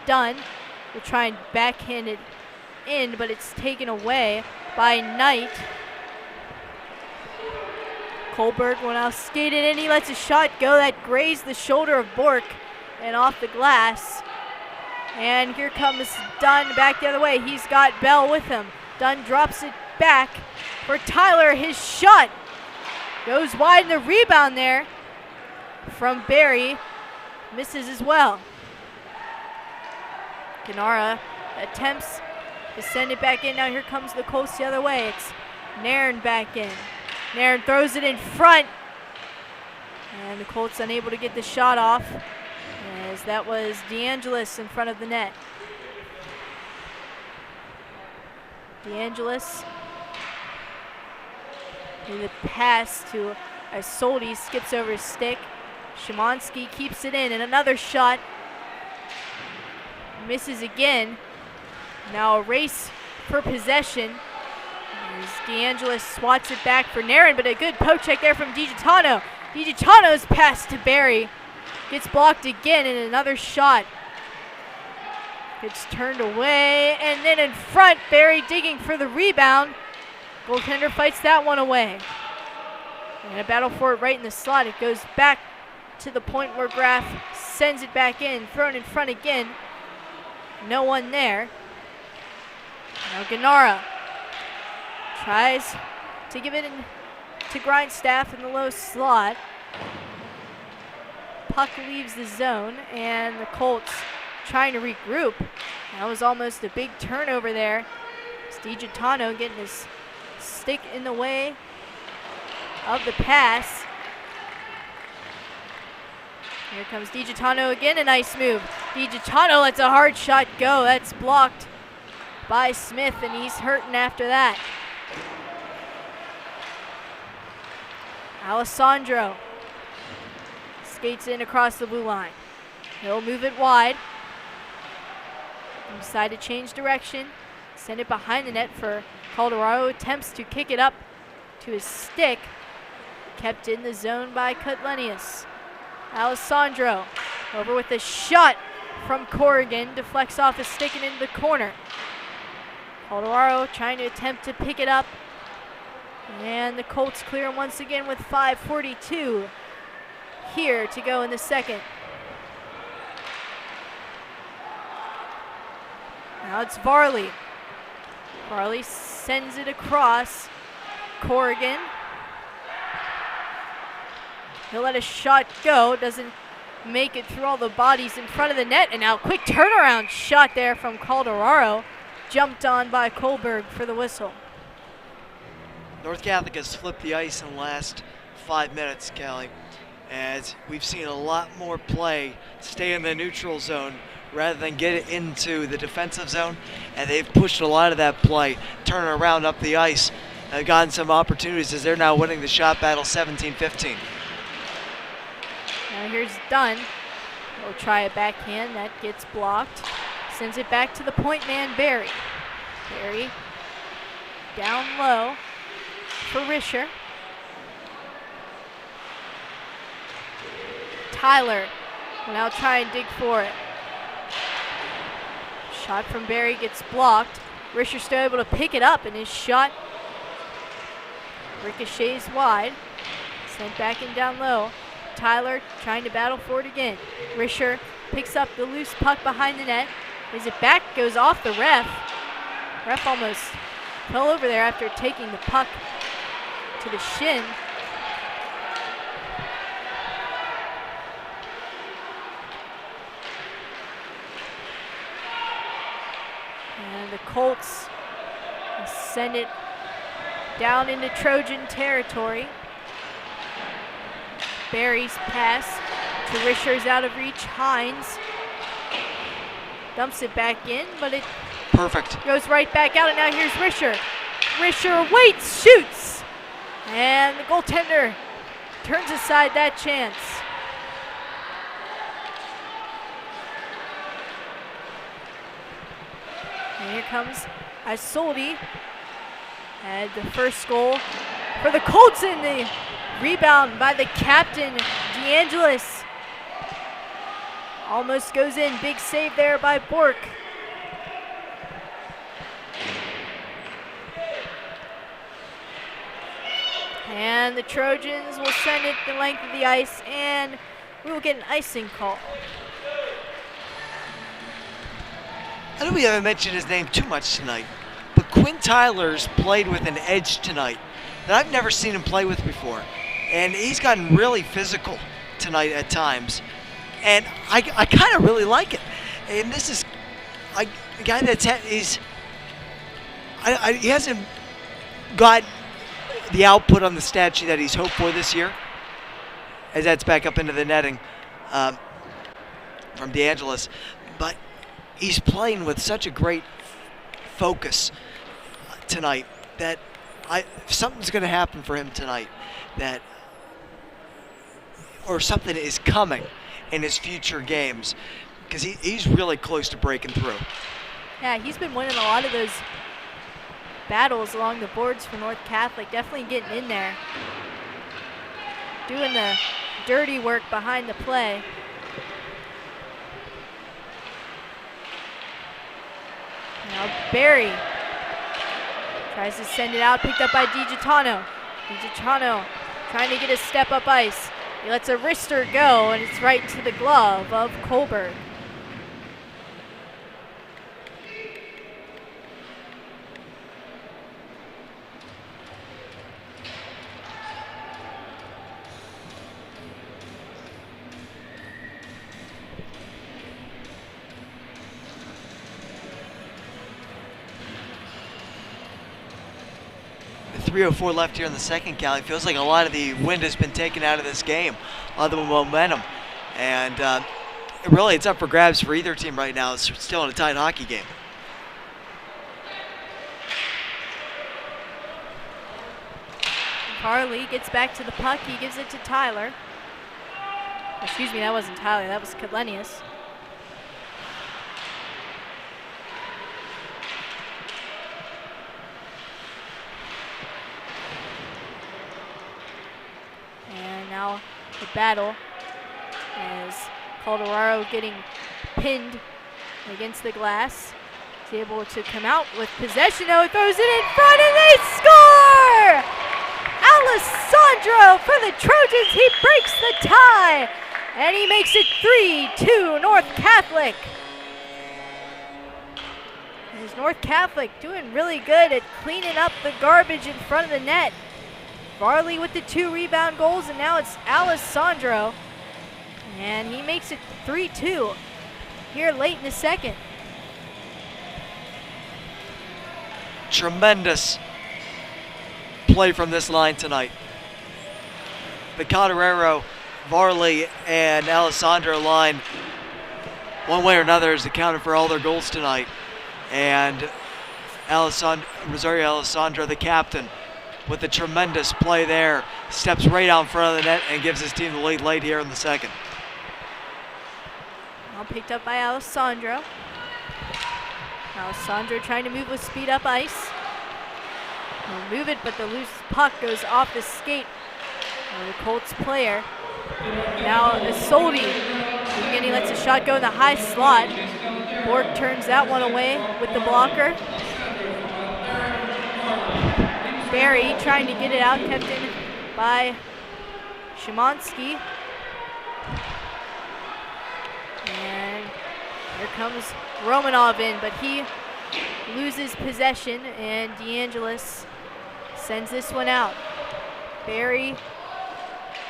Dunn will try and backhand it in, but it's taken away by Knight. Kohlberg will now skate it in. He lets a shot go that grazed the shoulder of Bork and off the glass. And here comes Dunn back the other way. He's got Bell with him. Dunn drops it back for Tyler. His shot goes wide, and the rebound there from Barry misses as well. Gennara attempts to send it back in. Now here comes the Colts the other way. It's Nairn back in. Nairn throws it in front. And the Colts unable to get the shot off, as that was DeAngelis in front of the net. DeAngelis with a pass to Isolde, skips over his stick. Szymanski keeps it in, and another shot. Misses again. Now a race for possession as DeAngelis swats it back for Nairn, but a good poke check there from DiGiotano. DiGiotano's pass to Barry gets blocked again, and another shot gets turned away, and then in front, Barry digging for the rebound. Goaltender fights that one away. And a battle for it right in the slot. It goes back to the point where Graff sends it back in, thrown in front again. No one there. Now Gennara tries to give it in to Grindstaff in the low slot. Puck leaves the zone, and the Colts trying to regroup. That was almost a big turnover there. It's DiGiotano getting his stick in the way of the pass. Here comes DiGiotano again, a nice move. DiGiotano lets a hard shot go. That's blocked by Smith, and he's hurting after that. Alessandro skates in across the blue line. He'll move it wide. Decide to change direction. Send it behind the net for Calderaro. Attempts to kick it up to his stick. Kept in the zone by Lemieux. Alessandro over with a shot from Corrigan. Deflects off his stick and into the corner. Calderaro trying to attempt to pick it up. And the Colts clear once again with 5:42 here to go in the second. Now it's Varley. Varley sends it across. Corrigan. He'll let a shot go. Doesn't make it through all the bodies in front of the net. And now quick turnaround shot there from Calderaro. Jumped on by Kohlberg for the whistle. North Catholic has flipped the ice in the last 5 minutes, Callie, as we've seen a lot more play stay in the neutral zone rather than get it into the defensive zone, and they've pushed a lot of that play, turn around up the ice, gotten some opportunities as they're now winning the shot battle 17-15. Now here's Dunn. He'll try a backhand, that gets blocked. Sends it back to the point man, Barry. Barry down low for Risher. Tyler will now try and dig for it. Shot from Barry gets blocked. Risher still able to pick it up, and his shot ricochets wide. Sent back in down low. Tyler trying to battle for it again. Risher picks up the loose puck behind the net. Is it back? Goes off the ref. Ref almost fell over there after taking the puck to the shin. And the Colts send it down into Trojan territory. Barry's pass to Risher's out of reach. Hines dumps it back in, but it Perfect. Goes right back out, and now here's Risher. Risher waits, shoots, and the goaltender turns aside that chance. And here comes Isolde. And the first goal for the Colts, in the rebound by the captain, DeAngelis. Almost goes in. Big save there by Bork. And the Trojans will send it the length of the ice, and we will get an icing call. I know we haven't mentioned his name too much tonight, but Quinn Tyler's played with an edge tonight that I've never seen him play with before. And he's gotten really physical tonight at times. And I kind of really like it. And this is a guy that's he hasn't got the output on the stat sheet that he's hoped for this year, as that's back up into the netting from DeAngelis. But he's playing with such a great focus tonight that something's going to happen for him tonight, or something is coming in his future games, because he's really close to breaking through. Yeah, he's been winning a lot of those battles along the boards for North Catholic, definitely getting in there, doing the dirty work behind the play. Now Barry tries to send it out, picked up by DiGiotano. DiGiotano trying to get a step up ice. He lets a wrister go, and it's right to the glove of Kohlberg. .304 left here in the second, Callie. Feels like a lot of the wind has been taken out of this game, a lot of the momentum. And really, it's up for grabs for either team right now. It's still in a tight hockey game. Harley gets back to the puck. He gives it to Tyler. Excuse me, that wasn't Tyler. That was Lemieux. now the battle as Colorado getting pinned against the glass. He's able to come out with possession. Oh, throws it in front and they score! Alessandro for the Trojans. He breaks the tie and he makes it 3-2 North Catholic. There's North Catholic doing really good at cleaning up the garbage in front of the net. Varley with the 2 rebound goals, and now it's Alessandro. And he makes it 3-2 here late in the second. Tremendous play from this line tonight. The Colorado, Varley, and Alessandro line, one way or another, has accounted for all their goals tonight. And Rosario Alessandro, the captain, with a tremendous play there, steps right out in front of the net and gives his team the lead late here in the second. All picked up by Alessandro. Alessandro trying to move with speed up ice. He'll move it, but the loose puck goes off the skate of the Colts player. Now Isolde, again, he lets a shot go in the high slot. Bork turns that one away with the blocker. Barry trying to get it out, kept in by Szymanski. And here comes Romanov in, but he loses possession, and DeAngelis sends this one out. Barry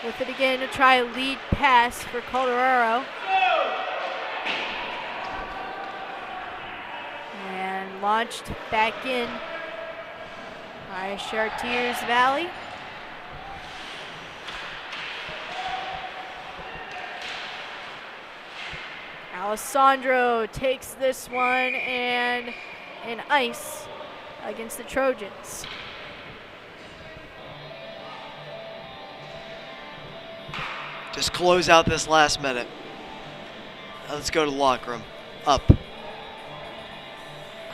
with it again to try a lead pass for Colorado. And launched back in by Chartiers Valley. Alessandro takes this one and an ice against the Trojans. Just close out this last minute. Now let's go to the locker room. Up.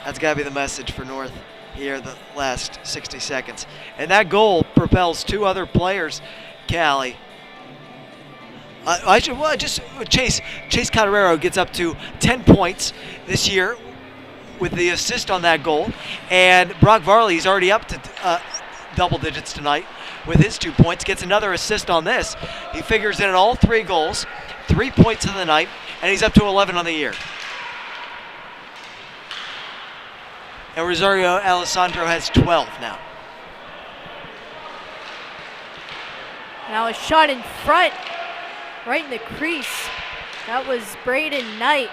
That's got to be the message for North here the last 60 seconds. And that goal propels 2 other players, Callie. Chase Colorado gets up to 10 points this year with the assist on that goal. And Brock Varley is already up to double digits tonight with his 2 points. Gets another assist on this. He figures in all 3 goals, 3 points of the night, and he's up to 11 on the year. And Rosario Alessandro has 12 now. Now a shot in front, right in the crease. That was Braden Knight.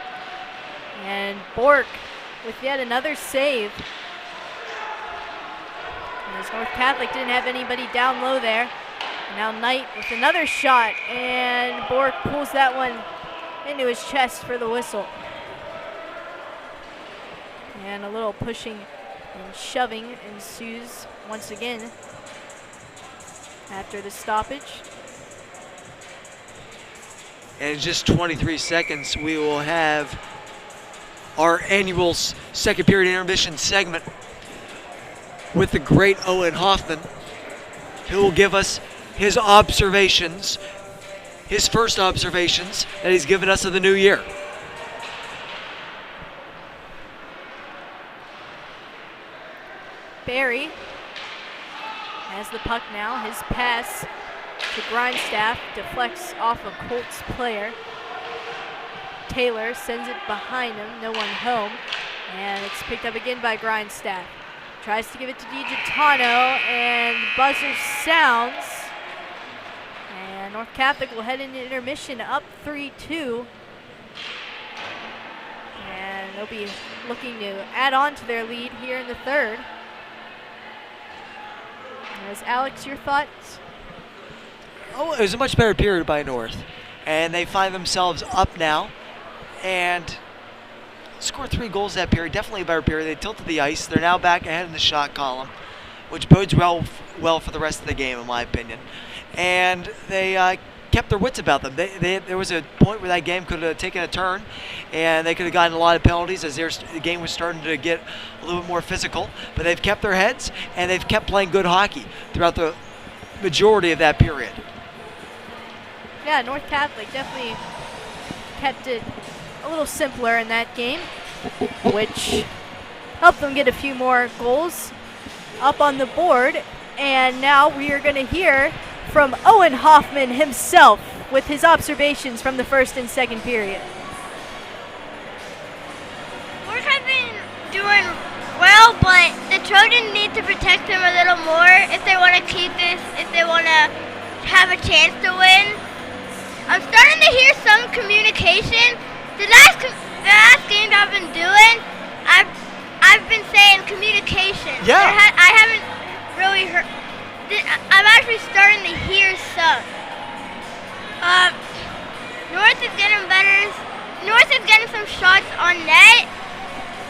And Bork with yet another save. As North Catholic didn't have anybody down low there. And now Knight with another shot, and Bork pulls that one into his chest for the whistle. And a little pushing and shoving ensues once again after the stoppage. And in just 23 seconds, we will have our annual second period intermission segment with the great Owen Hoffman, who will give us his observations, his first observations that he's given us of the new year. Barry has the puck now. His pass to Grindstaff deflects off a Colts player. Taylor sends it behind him, no one home. And it's picked up again by Grindstaff. Tries to give it to DiGianno, and buzzer sounds. And North Catholic will head into intermission up 3-2. And they'll be looking to add on to their lead here in the third. As Alex, your thoughts? Oh, it was a much better period by North. And they find themselves up now and scored 3 goals that period. Definitely a better period. They tilted the ice. They're now back ahead in the shot column, which bodes well for the rest of the game, in my opinion. And they kept their wits about them. There was a point where that game could have taken a turn, and they could have gotten a lot of penalties as the game was starting to get a little bit more physical. But they've kept their heads, and they've kept playing good hockey throughout the majority of that period. Yeah, North Catholic definitely kept it a little simpler in that game, which helped them get a few more goals up on the board. And now we are going to hear from Owen Hoffman himself with his observations from the first and second period. North has been doing well, but the Trojans need to protect them a little more if they want to keep this, if they want to have a chance to win. I'm starting to hear some communication. The last games I've been doing, I've been saying communication. Yeah. I haven't really heard. I'm actually starting to hear some. North is getting better. North is getting some shots on net.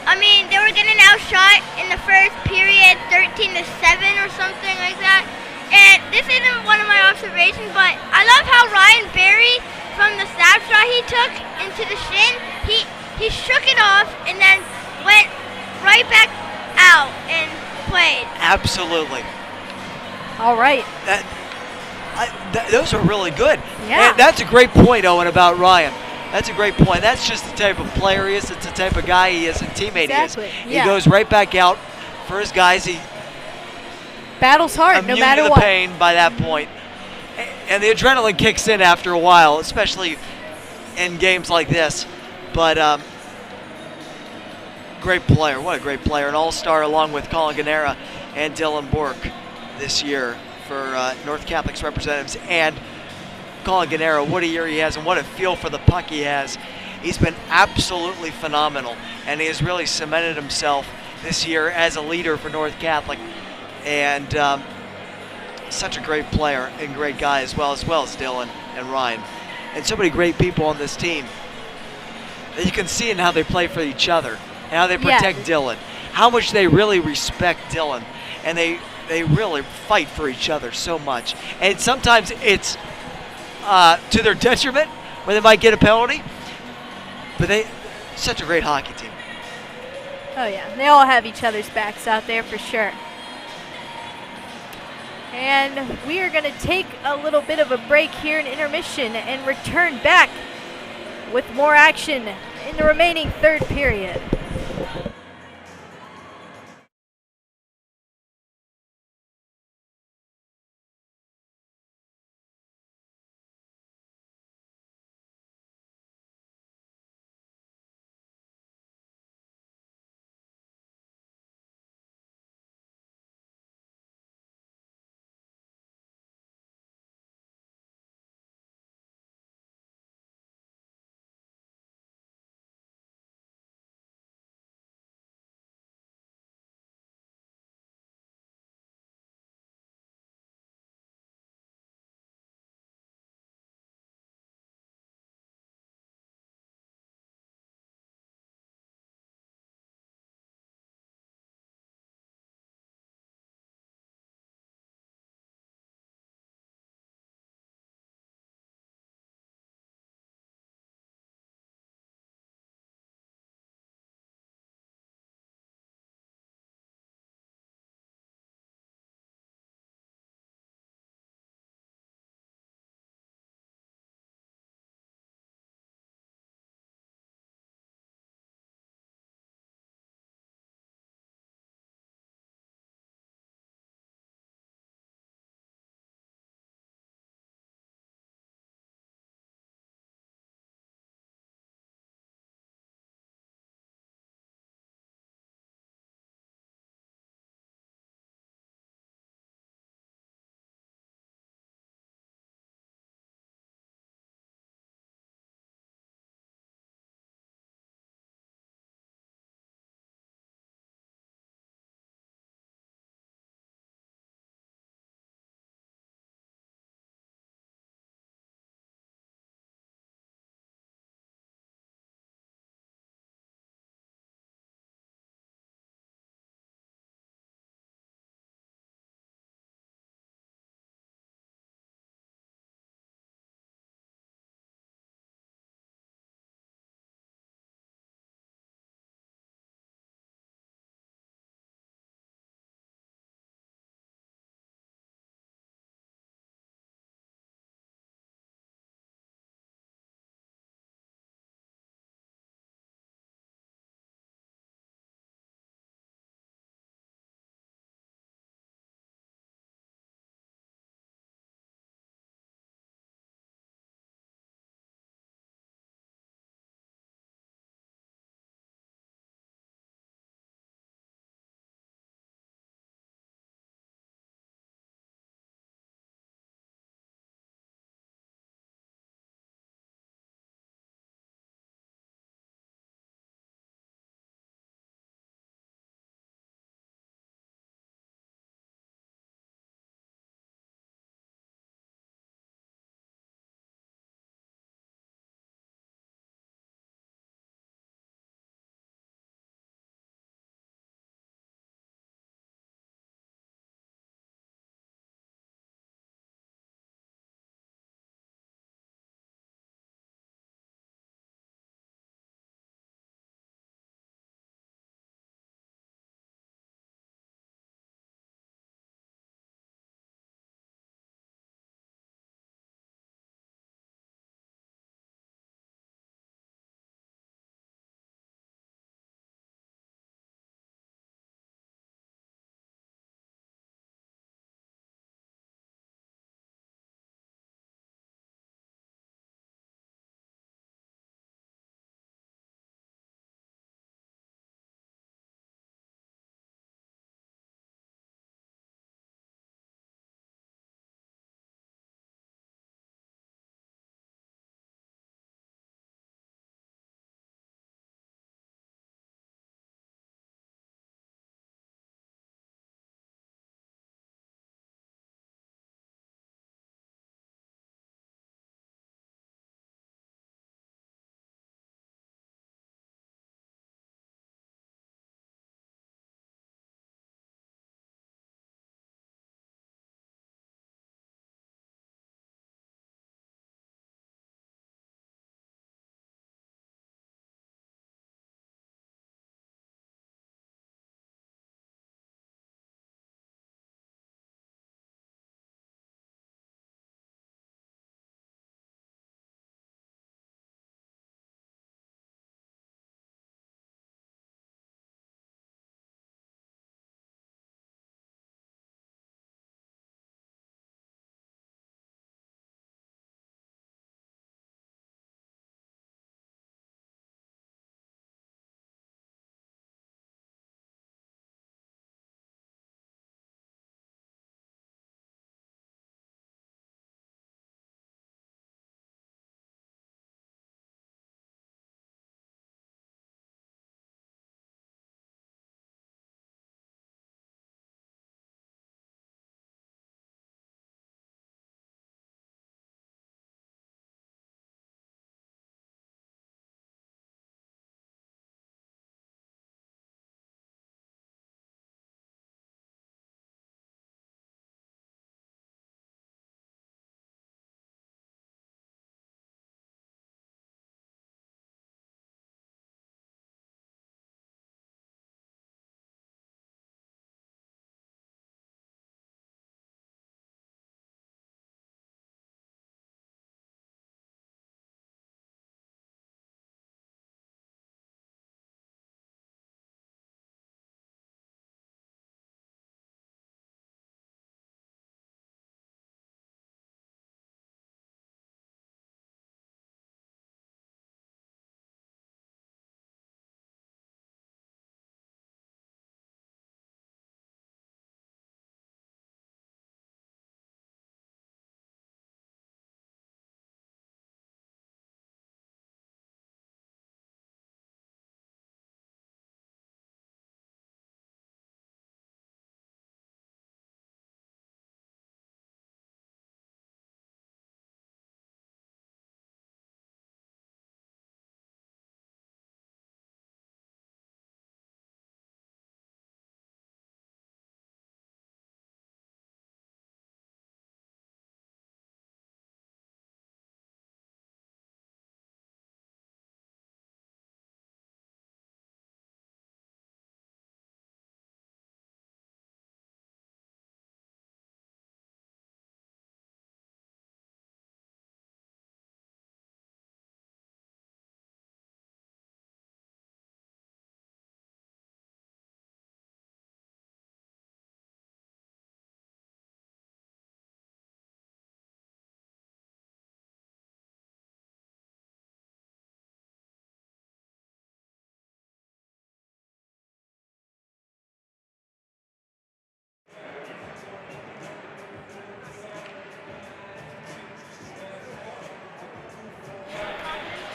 I mean, they were getting outshot in the first period 13-7 or something like that. And this isn't one of my observations, but I love how Ryan Berry, from the snap shot he took into the shin, he shook it off and then went right back out and played. Absolutely. All right. Those are really good. Yeah. And that's a great point, Owen, about Ryan. That's a great point. That's just the type of player he is. It's the type of guy he is and teammate Exactly, he is. yeah. He goes right back out for his guys. He Battles hard no immune matter to the what. pain by that point. And the adrenaline kicks in after a while, especially in games like this. But great player. What a great player. An all-star along with Colin Ganera and Dylan Bork this year for North Catholic's representatives. And Colin Ganera, what a year he has and what a feel for the puck he has. He's been absolutely phenomenal, and he has really cemented himself this year as a leader for North Catholic. And such a great player and great guy as well as Dylan and Ryan. And so many great people on this team that you can see in how they play for each other and how they protect Dylan, how much they really respect Dylan, and they really fight for each other so much. And sometimes it's to their detriment when they might get a penalty, but such a great hockey team. Oh yeah, they all have each other's backs out there for sure. And we are going to take a little bit of a break here in intermission and return back with more action in the remaining third period.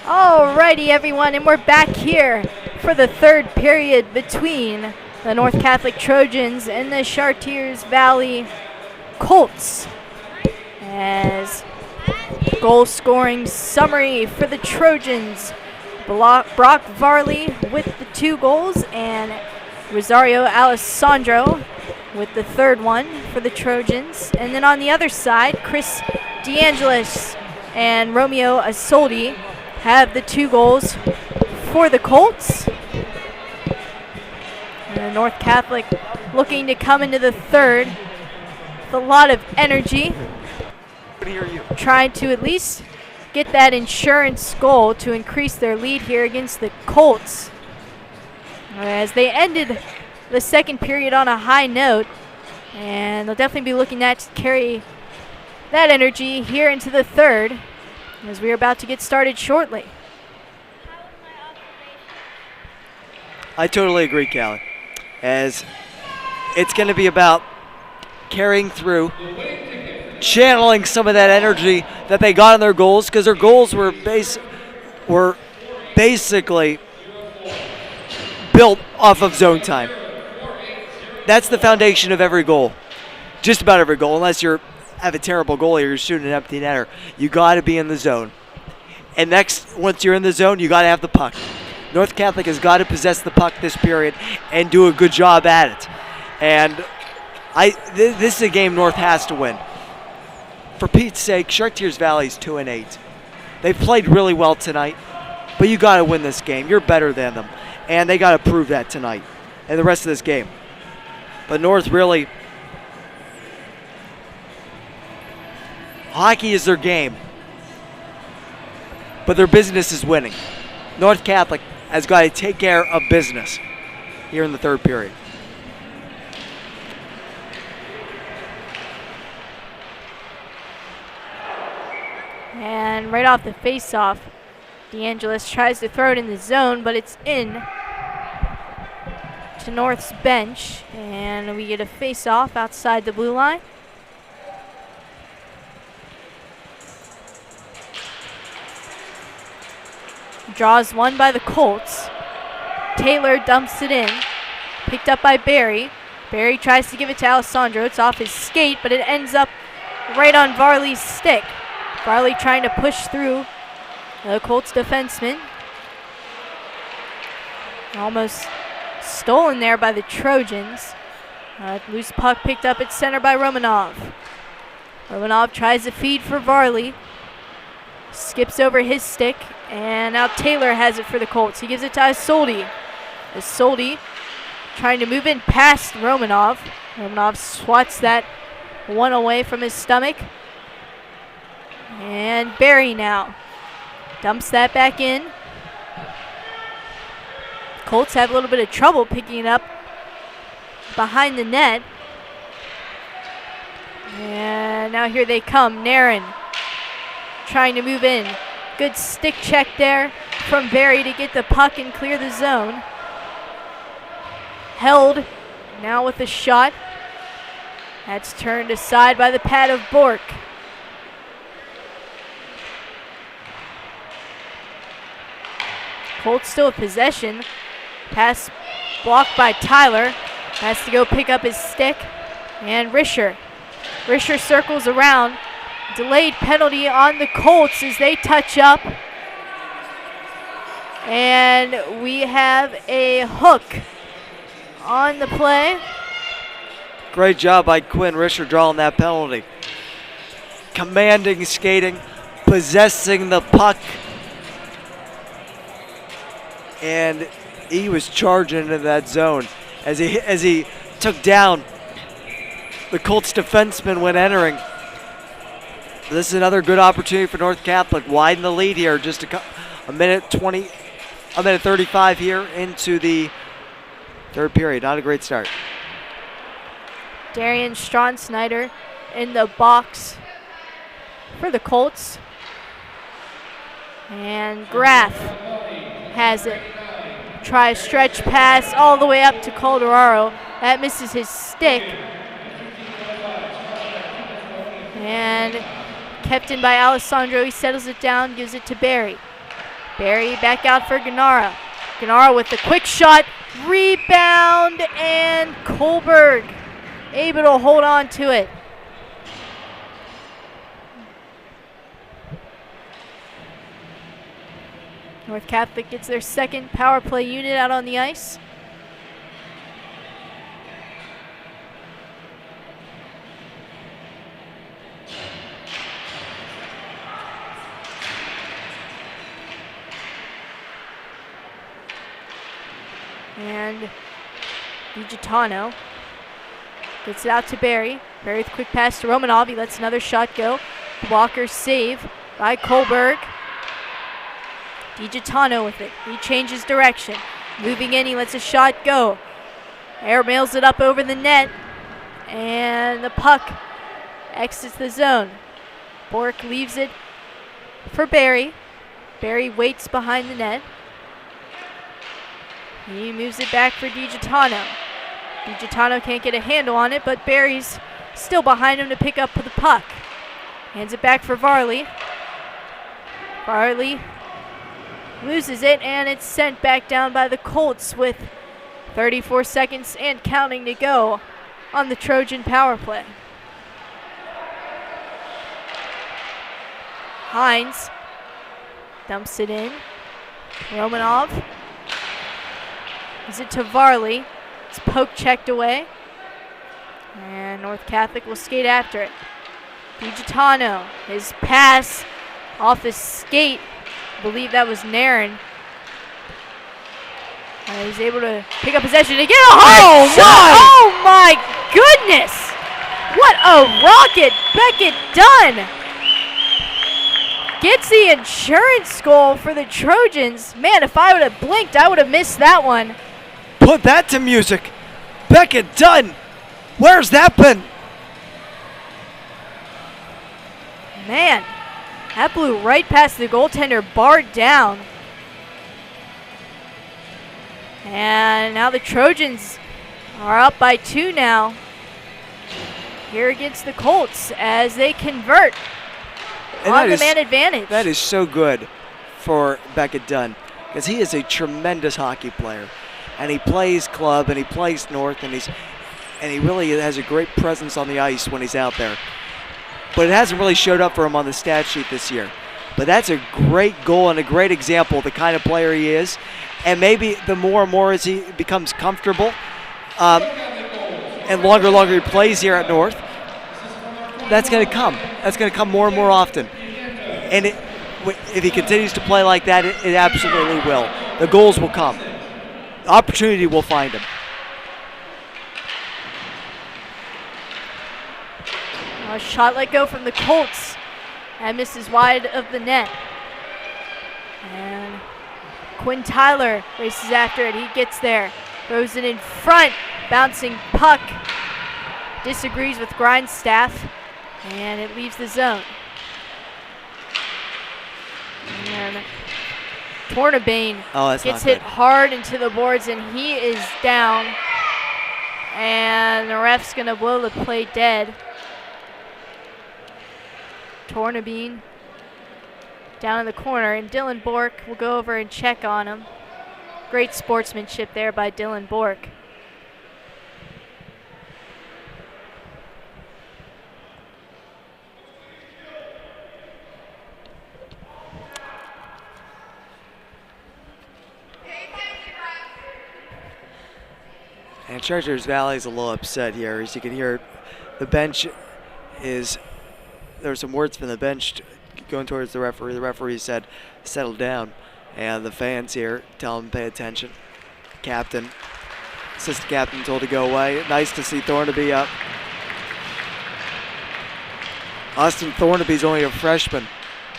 Alrighty, everyone, and we're back here for the third period between the North Catholic Trojans and the Chartiers Valley Colts. As goal scoring summary for the Trojans, Brock Varley with the 2 goals and Rosario Alessandro with the 3rd one for the Trojans. And then on the other side, Chris DeAngelis and Romeo Asoldi have the 2 goals for the Colts. And North Catholic looking to come into the 3rd with a lot of energy, trying to at least get that insurance goal to increase their lead here against the Colts, as they ended the second period on a high note, and they'll definitely be looking to carry that energy here into the 3rd as we're about to get started shortly. I totally agree, Callie, as it's going to be about carrying through, channeling some of that energy that they got in their goals, because their goals were basically built off of zone time. That's the foundation of every goal, just about every goal, unless you have a terrible goalie or you're shooting an empty netter. You got to be in the zone. And next, once you're in the zone, you got to have the puck. North Catholic has got to possess the puck this period and do a good job at it. And this is a game North has to win. For Pete's sake, Chartiers Valley's 2-8. They've played really well tonight, but you got to win this game. You're better than them, and they got to prove that tonight and the rest of this game. But North really, hockey is their game, but their business is winning. North Catholic has got to take care of business here in the 3rd period. And right off the face-off, DeAngelis tries to throw it in the zone, but it's in to North's bench, and we get a face-off outside the blue line. Draws one by the Colts. Taylor dumps it in, picked up by Barry. Barry tries to give it to Alessandro. It's off his skate, but it ends up right on Varley's stick. Varley trying to push through the Colts defenseman. Almost stolen there by the Trojans. Loose puck picked up at center by Romanov. Romanov tries to feed for Varley. Skips over his stick, and now Taylor has it for the Colts. He gives it to Isolde. Isolde trying to move in past Romanov. Romanov swats that one away from his stomach. And Barry now dumps that back in. Colts have a little bit of trouble picking it up behind the net. And now here they come. Nairn trying to move in. Good stick check there from Barry to get the puck and clear the zone. Held now with a shot. That's turned aside by the pad of Bork. Colts still with possession. Pass blocked by Tyler. Has to go pick up his stick. And Risher. Risher circles around. Delayed penalty on the Colts as they touch up. And we have a hook on the play. Great job by Quinn Risher drawing that penalty. Commanding skating, possessing the puck. And he was charging into that zone as he took down the Colts defenseman when entering. This is another good opportunity for North Catholic. Widen the lead here. Just a minute 35 here into the 3rd period. Not a great start. Darian Strawn-Snyder in the box for the Colts. And Graff has it. Try a stretch pass all the way up to Calderaro. That misses his stick. And kept in by Alessandro. He settles it down, gives it to Barry. Barry back out for Gennaro. Gennaro with the quick shot, rebound, and Kohlberg able to hold on to it. North Catholic gets their second power play unit out on the ice. And DiGiotano gets it out to Barry. Barry with a quick pass to Romanov. He lets another shot go. Walker save by Kohlberg. DiGiotano with it. He changes direction. Moving in, he lets a shot go. Air mails it up over the net. And the puck exits the zone. Bork leaves it for Barry. Barry waits behind the net. He moves it back for DiGiotano. DiGiotano can't get a handle on it, but Barry's still behind him to pick up the puck. Hands it back for Varley. Varley loses it, and it's sent back down by the Colts with 34 seconds and counting to go on the Trojan power play. Hines dumps it in. Romanov. Is it to Varley? It's poke checked away. And North Catholic will skate after it. DiGiotano, his pass off his skate. I believe that was Nairn. And he's able to pick up possession again. Oh my goodness! What a rocket! Beckett Dunn gets the insurance goal for the Trojans. Man, if I would have blinked, I would have missed that one. Put that to music. Beckett Dunn. Where's that been? Man, that blew right past the goaltender, barred down. And now the Trojans are up by 2 now. Here against the Colts as they convert on the man advantage. That is so good for Beckett Dunn because he is a tremendous hockey player. And he plays club and he plays North and he really has a great presence on the ice when he's out there. But it hasn't really showed up for him on the stat sheet this year. But that's a great goal and a great example of the kind of player he is. And maybe the more and more as he becomes comfortable and longer he plays here at North, that's going to come. That's going to come more and more often. And if he continues to play like that, it absolutely will. The goals will come. The opportunity will find him. A shot let go from the Colts and misses wide of the net. And Quinn Tyler races after it. He gets there. Throws it in front. Bouncing puck. Disagrees with Grindstaff. And it leaves the zone. And Tornabane gets hit hard into the boards, and he is down. And the ref's going to blow the play dead. Tornabane down in the corner, and Dylan Bork will go over and check on him. Great sportsmanship there by Dylan Bork. And Chartiers Valley is a little upset here. As you can hear, the bench is, there were some words from the bench going towards the referee. The referee said, settle down. And the fans here tell him to pay attention. Captain, assistant captain told to go away. Nice to see Thornaby up. Austin Thornaby's only a freshman,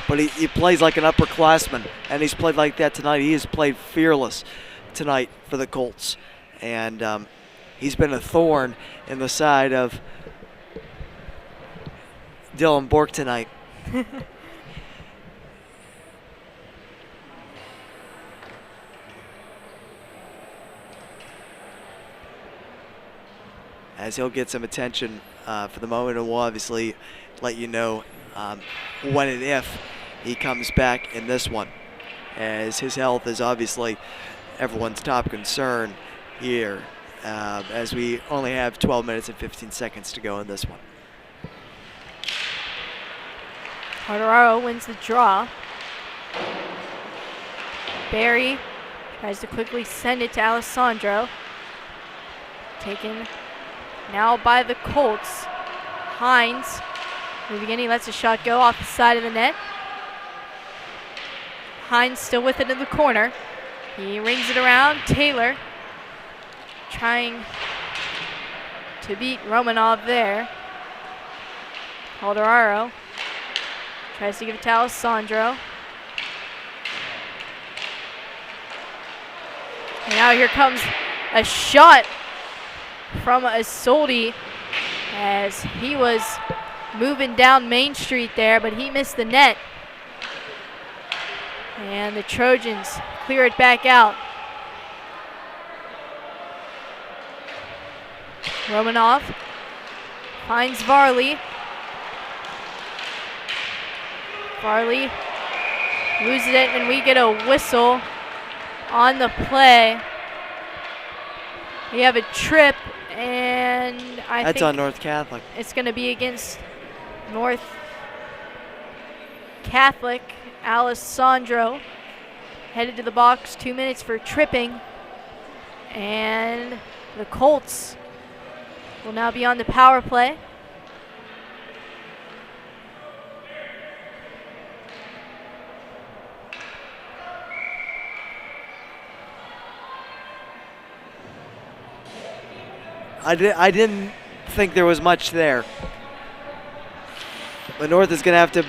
but he plays like an upperclassman, and he's played like that tonight. He has played fearless tonight for the Colts. And he's been a thorn in the side of Dylan Bork tonight. As he'll get some attention for the moment, and we'll obviously let you know when and if he comes back in this one. as his health is obviously everyone's top concern here, as we only have 12 minutes and 15 seconds to go in this one. Carteraro wins the draw. Barry tries to quickly send it to Alessandro. Taken now by the Colts. Hines, in the beginning, lets a shot go off the side of the net. Hines still with it in the corner. He rings it around. Taylor trying to beat Romanov there. Calderaro tries to give it to Alessandro. And now here comes a shot from Isolde as he was moving down Main Street there, but he missed the net. And the Trojans clear it back out. Romanov finds Varley. Varley loses it, and we get a whistle on the play. We have a trip, and I think that's on North Catholic. It's going to be against North Catholic. Alessandro headed to the box, 2 minutes for tripping. And the Colts will now be on the power play. I didn't think there was much there. But North is going to have to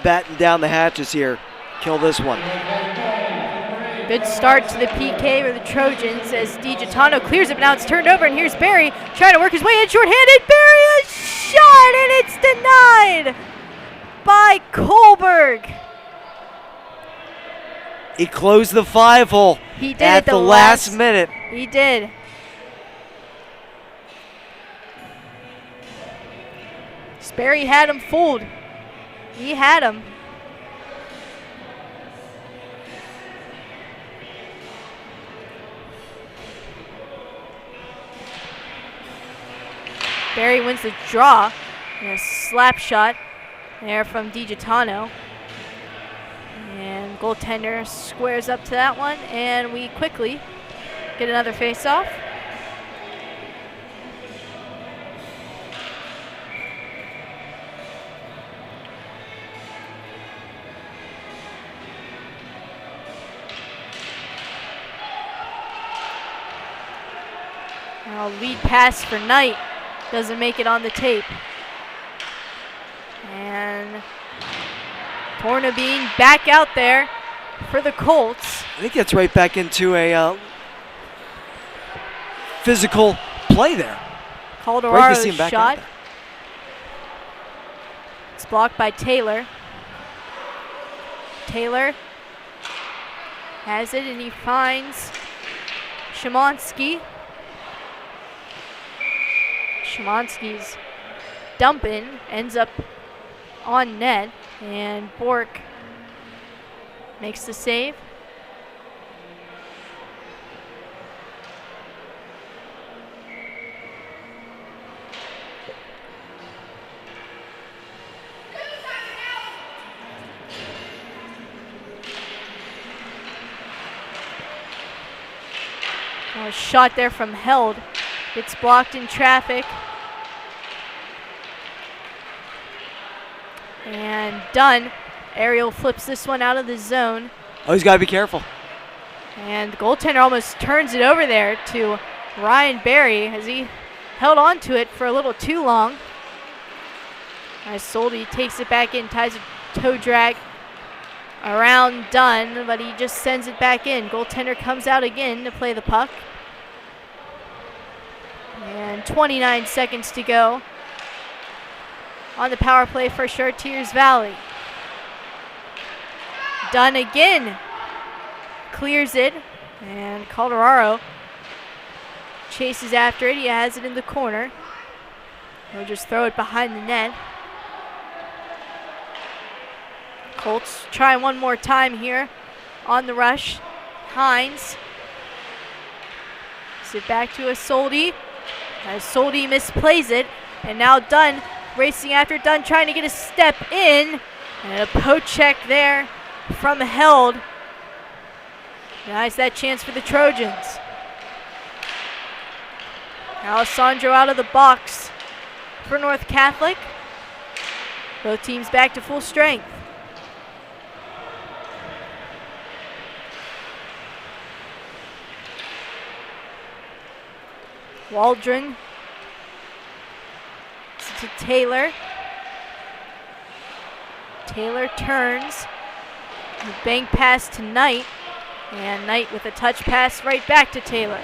batten down the hatches here, kill this one. Good start to the PK for the Trojans as DiGiotano clears it, but now it's turned over, and here's Barry trying to work his way in shorthanded. Barry, a shot, and it's denied by Kohlberg. He closed the 5-hole He did at the last minute. He did. Sperry had him fooled. He had him. Barry wins the draw. And a slap shot there from DiGiotano. And goaltender squares up to that one, and we quickly get another face-off. Now lead pass for Knight. Doesn't make it on the tape. And Tornabene back out there for the Colts. I think that's right back into a physical play there. Calderaro's shot. It's blocked by Taylor. Taylor has it, and he finds Szymanski. Szymanski's dumping, ends up on net, and Bork makes the save. A shot there from Held. It's blocked in traffic. And Dunn. Ariel flips this one out of the zone. Oh, he's got to be careful. And the goaltender almost turns it over there to Ryan Barry as he held on to it for a little too long. Isolde takes it back in, ties a toe drag around Dunn, but he just sends it back in. Goaltender comes out again to play the puck. And 29 seconds to go on the power play for Chartiers Valley. Dunn again clears it, and Calderaro chases after it. He has it in the corner. He'll just throw it behind the net. Colts try one more time here on the rush. Hines. Sit back to Isolde. Isolde misplays it. And now Dunn racing after Dunn, trying to get a step in. And a poke check there from Held. Nice that chance for the Trojans. Alessandro out of the box for North Catholic. Both teams back to full strength. Waldron to Taylor. Taylor turns. Bank pass to Knight. And Knight with a touch pass right back to Taylor.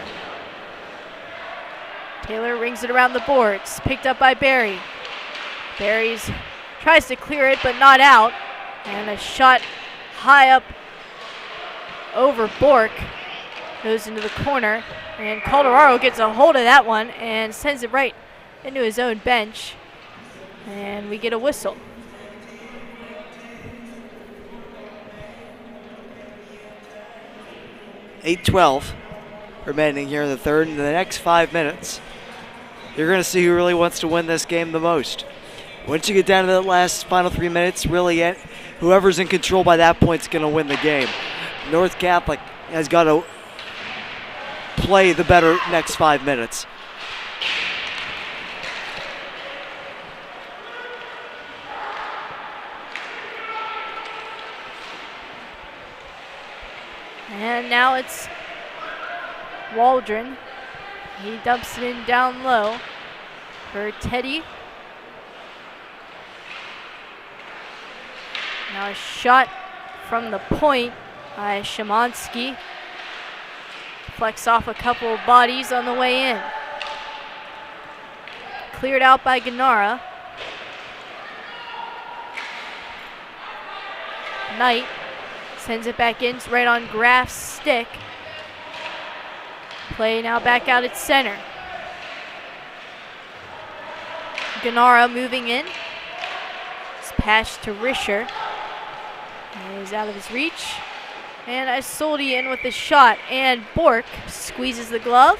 Taylor rings it around the boards. Picked up by Barry. Barry's tries to clear it, but not out. And a shot high up over Bork. Goes into the corner. And Calderaro gets a hold of that one and sends it right into his own bench. And we get a whistle. .8:12 remaining here in the third. In the next 5 minutes, you're going to see who really wants to win this game the most. Once you get down to the last final 3 minutes, really whoever's in control by that point is going to win the game. North Catholic has got to play the better next 5 minutes. And now it's Waldron. He dumps it in down low for Teddy. Now a shot from the point by Szymanski. Flex off a couple of bodies on the way in. Cleared out by Gennara. Knight sends it back in, it's right on Graff's stick. Play now back out at center. Gennara moving in. It's passed to Risher. He's out of his reach. And Isolde in with the shot, and Bork squeezes the glove.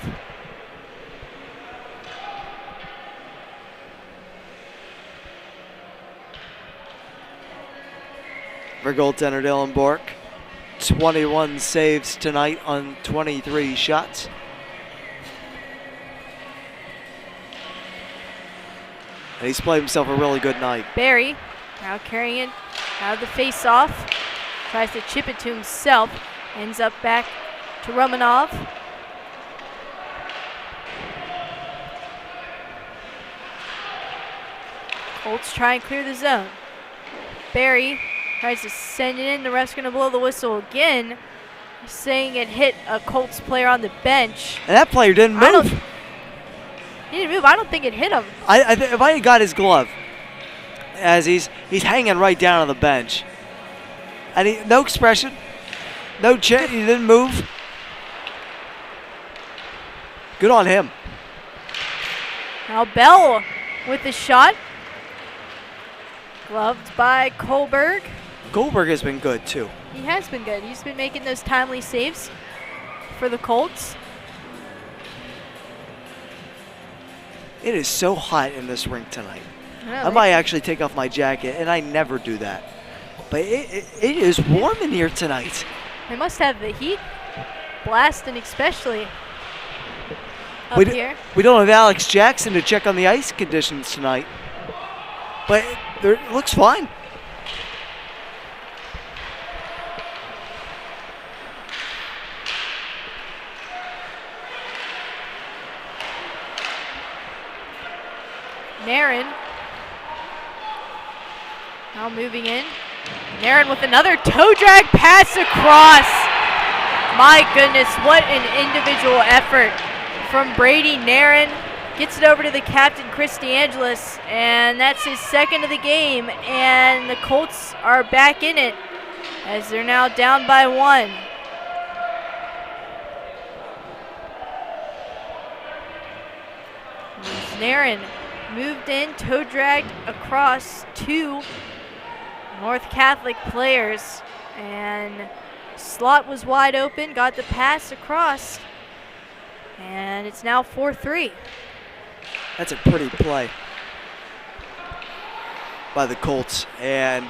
For goaltender Dylan Bork, 21 saves tonight on 23 shots. And he's played himself a really good night. Barry now carrying it out of the face-off. Tries to chip it to himself. Ends up back to Romanov. Colts try and clear the zone. Barry tries to send it in. The ref's going to blow the whistle again, saying it hit a Colts player on the bench. And that player didn't move. He didn't move. I don't think it hit him. If I had got his glove, as he's hanging right down on the bench. And no expression, no chin, he didn't move. Good on him. Now Bell with the shot. Gloved by Kohlberg. Goldberg has been good too. He has been good. He's been making those timely saves for the Colts. It is so hot in this rink tonight. I might actually take off my jacket, and I never do that. But it is warm in here tonight. They must have the heat blasting, especially up here. We don't have Alex Jackson to check on the ice conditions tonight. But it looks fine. Nairn now moving in. Nairn with another toe drag pass across. My goodness, what an individual effort from Brady Nairn. Gets it over to the captain, Chris DeAngelis, and that's his second of the game. And the Colts are back in it as they're now down by 1. Nairn moved in, toe dragged across to North Catholic players, and slot was wide open, got the pass across, and it's now 4-3. That's a pretty play by the Colts. And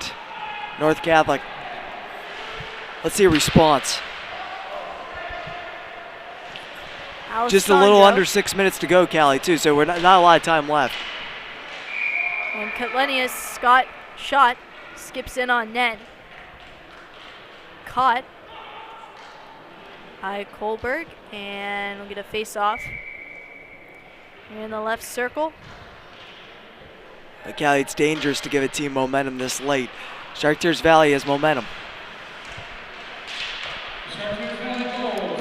North Catholic, let's see a response. Just a little under 6 minutes to go, Callie, too, so we're not a lot of time left. And Katlenia's Scott shot skips in on net. Caught by Kohlberg, and we'll get a face-off in the left circle. But Callie, it's dangerous to give a team momentum this late. Chartiers Valley has momentum.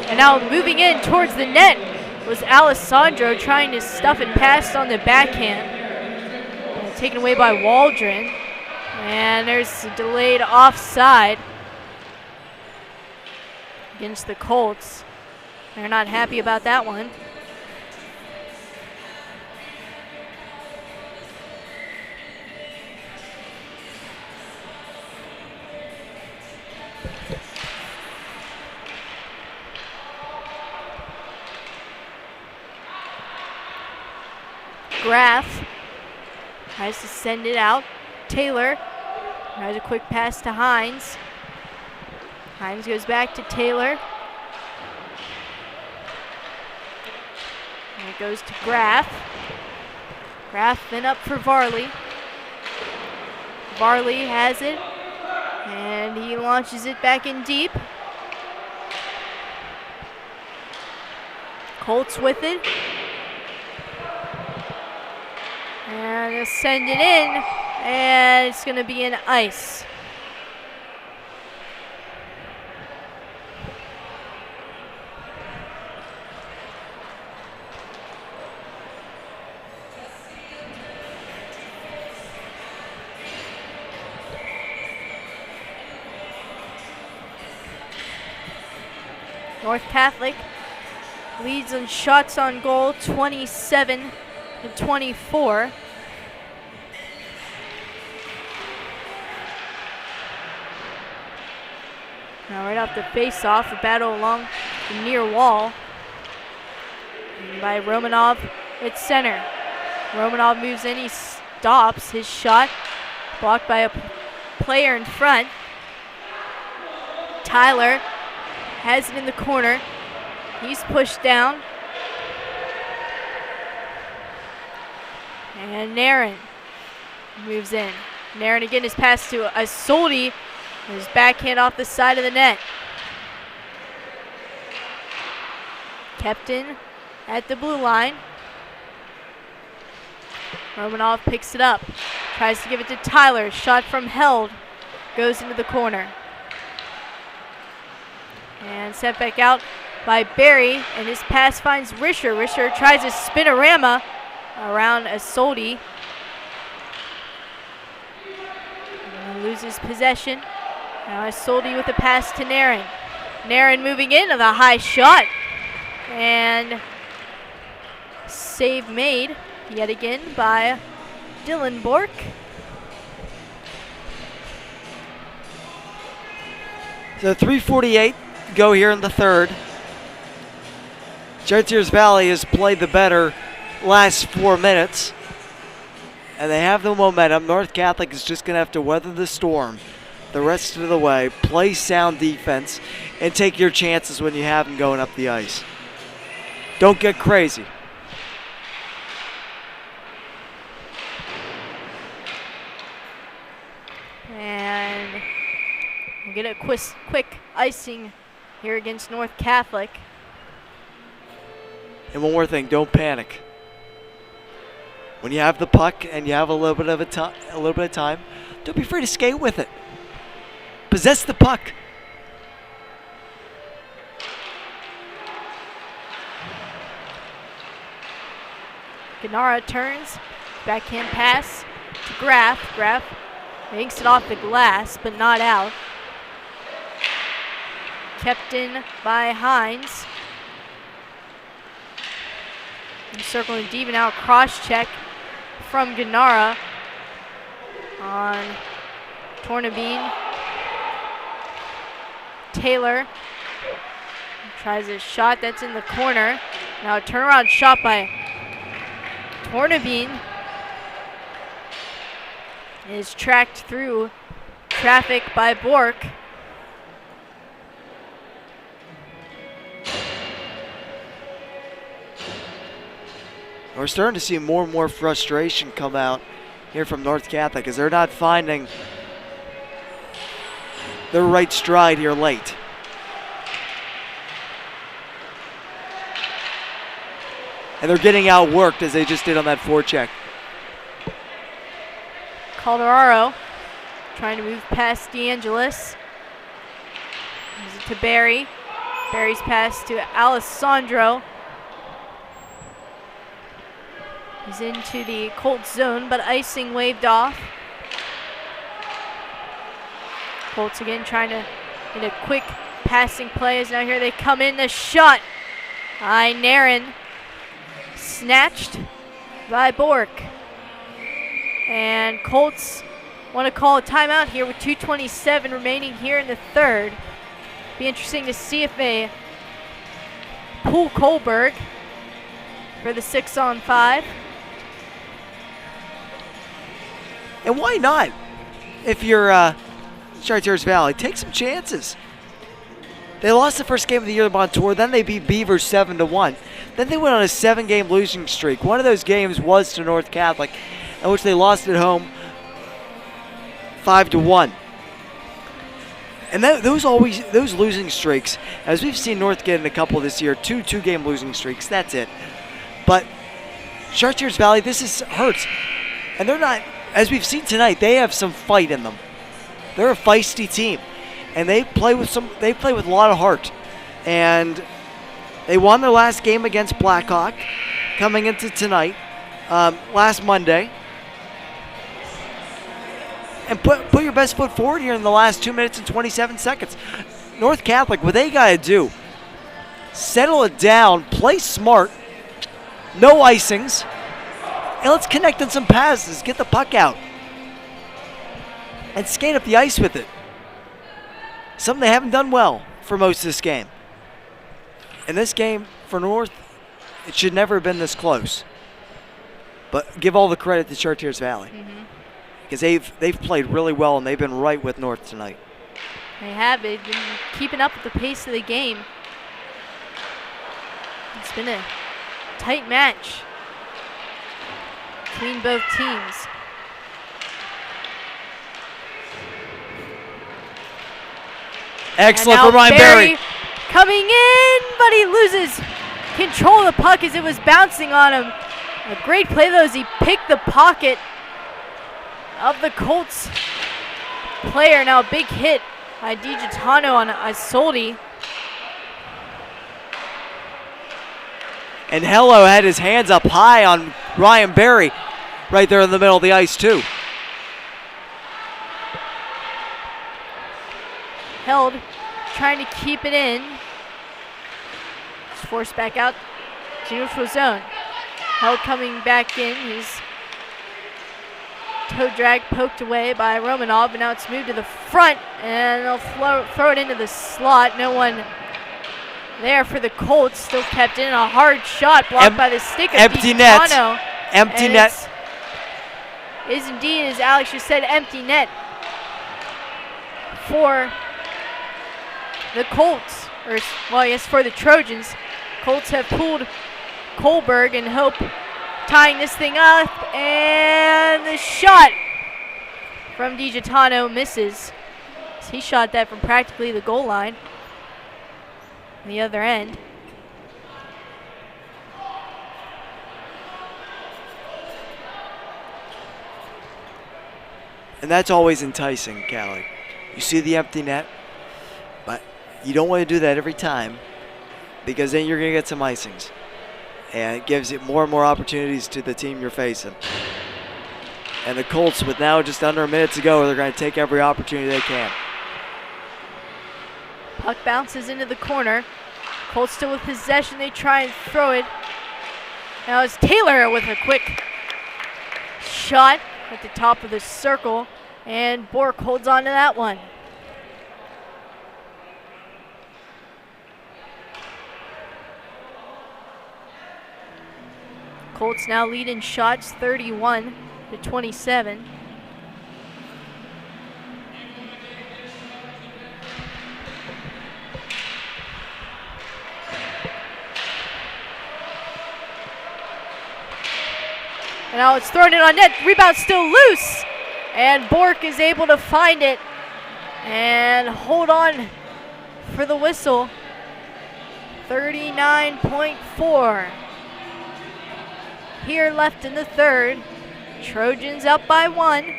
And now moving in towards the net was Alessandro, trying to stuff it past on the backhand. And taken away by Waldron. And there's a delayed offside against the Colts. They're not happy about that one. Graff tries to send it out. Taylor tries a quick pass to Hines. Hines goes back to Taylor. And it goes to Graff. Graff then up for Varley. Varley has it, and he launches it back in deep. Colts with it. And they'll send it in, and it's going to be an ice. North Catholic leads on shots on goal, 27-24. Now right off the face-off, a battle along the near wall. And by Romanov at center. Romanov moves in, he stops his shot. Blocked by a player in front. Tyler has it in the corner. He's pushed down. And Naren moves in. Naren again is passed to Isolde. His backhand off the side of the net. Kept in at the blue line. Romanov picks it up. Tries to give it to Tyler. Shot from Held. Goes into the corner. And sent back out by Barry. And his pass finds Risher. Risher tries a spinorama around Isolde. And loses possession. Now Isolde with the pass to Naren. Naren moving in with a high shot. And save made yet again by Dylan Bork. So 3:48 go here in the third. Chartiers Valley has played the better last 4 minutes. And they have the momentum. North Catholic is just going to have to weather the storm the rest of the way, play sound defense, and take your chances when you have them going up the ice. Don't get crazy. And we'll get a quick icing here against North Catholic. And one more thing, don't panic. When you have the puck and you have a little bit of time, don't be afraid to skate with it. Possess the puck. Gennara turns, backhand pass to Graff. Graff makes it off the glass, but not out. Kept in by Hines. Circling deep and out, cross check from Gennara on Tornabene. Taylor tries a shot that's in the corner. Now a turnaround shot by Tornabene is tracked through traffic by Bork. We're starting to see more and more frustration come out here from North Catholic as they're not finding their right stride here late. And they're getting outworked as they just did on that forecheck. Calderaro trying to move past DeAngelis. Gives it to Barry. Barry's pass to Alessandro. He's into the Colts zone, but icing waved off. Colts again trying to get a quick passing play as now here they come in. The shot by Naren. Snatched by Bork. And Colts want to call a timeout here with 2:27 remaining here in the third. Be interesting to see if they pull Kohlberg for the 6-on-5. And why not? If you're Chartiers Valley, take some chances. They lost the first game of the year on tour, then they beat Beavers 7-1. Then they went on a 7-game losing streak. One of those games was to North Catholic, in which they lost at home 5-1. And those losing streaks, as we've seen North get in a couple this year, two-game losing streaks, that's it. But Chartiers Valley, hurts. And they're not, as we've seen tonight, they have some fight in them. They're a feisty team. And they play with a lot of heart. And they won their last game against Blackhawk coming into tonight, last Monday. And put your best foot forward here in the last 2 minutes and 27 seconds. North Catholic, what they got to do, settle it down, play smart, no icings, and let's connect on some passes, get the puck out, and skate up the ice with it. Something they haven't done well for most of this game. In this game, for North, it should never have been this close. But give all the credit to Chartiers Valley. Because they've played really well and they've been right with North tonight. They have. They've been keeping up with the pace of the game. It's been a tight match between both teams. Excellent for Ryan Barry. Coming in, but he loses control of the puck as it was bouncing on him. A great play though as he picked the pocket of the Colts player. Now a big hit by DiGiotano on Isolde. And Hello had his hands up high on Ryan Barry right there in the middle of the ice too. Held, trying to keep it in. It's forced back out to neutral zone. Held coming back in. He's toe drag poked away by Romanov, but now it's moved to the front, and they'll throw it into the slot. No one there for the Colts. Still kept in a hard shot blocked by the stick of empty net. Empty and net. Is indeed, as Alex just said, empty net for the Colts, or well, yes, for the Trojans. Colts have pulled Kohlberg and hope tying this thing up, and the shot from DiGiotano misses. He shot that from practically the goal line on the other end. And that's always enticing, Callie. You see the empty net, but you don't want to do that every time because then you're going to get some icings. And it gives it more and more opportunities to the team you're facing. And the Colts, with now just under a minute to go, they're going to take every opportunity they can. Puck bounces into the corner. Colts still with possession. They try and throw it. Now it's Taylor with a quick shot at the top of the circle. And Bork holds on to that one. Colts now lead in shots 31-27. And now it's thrown in on net. Rebound still loose. And Bork is able to find it and hold on for the whistle. 39.4 here left in the third. Trojans up by 1.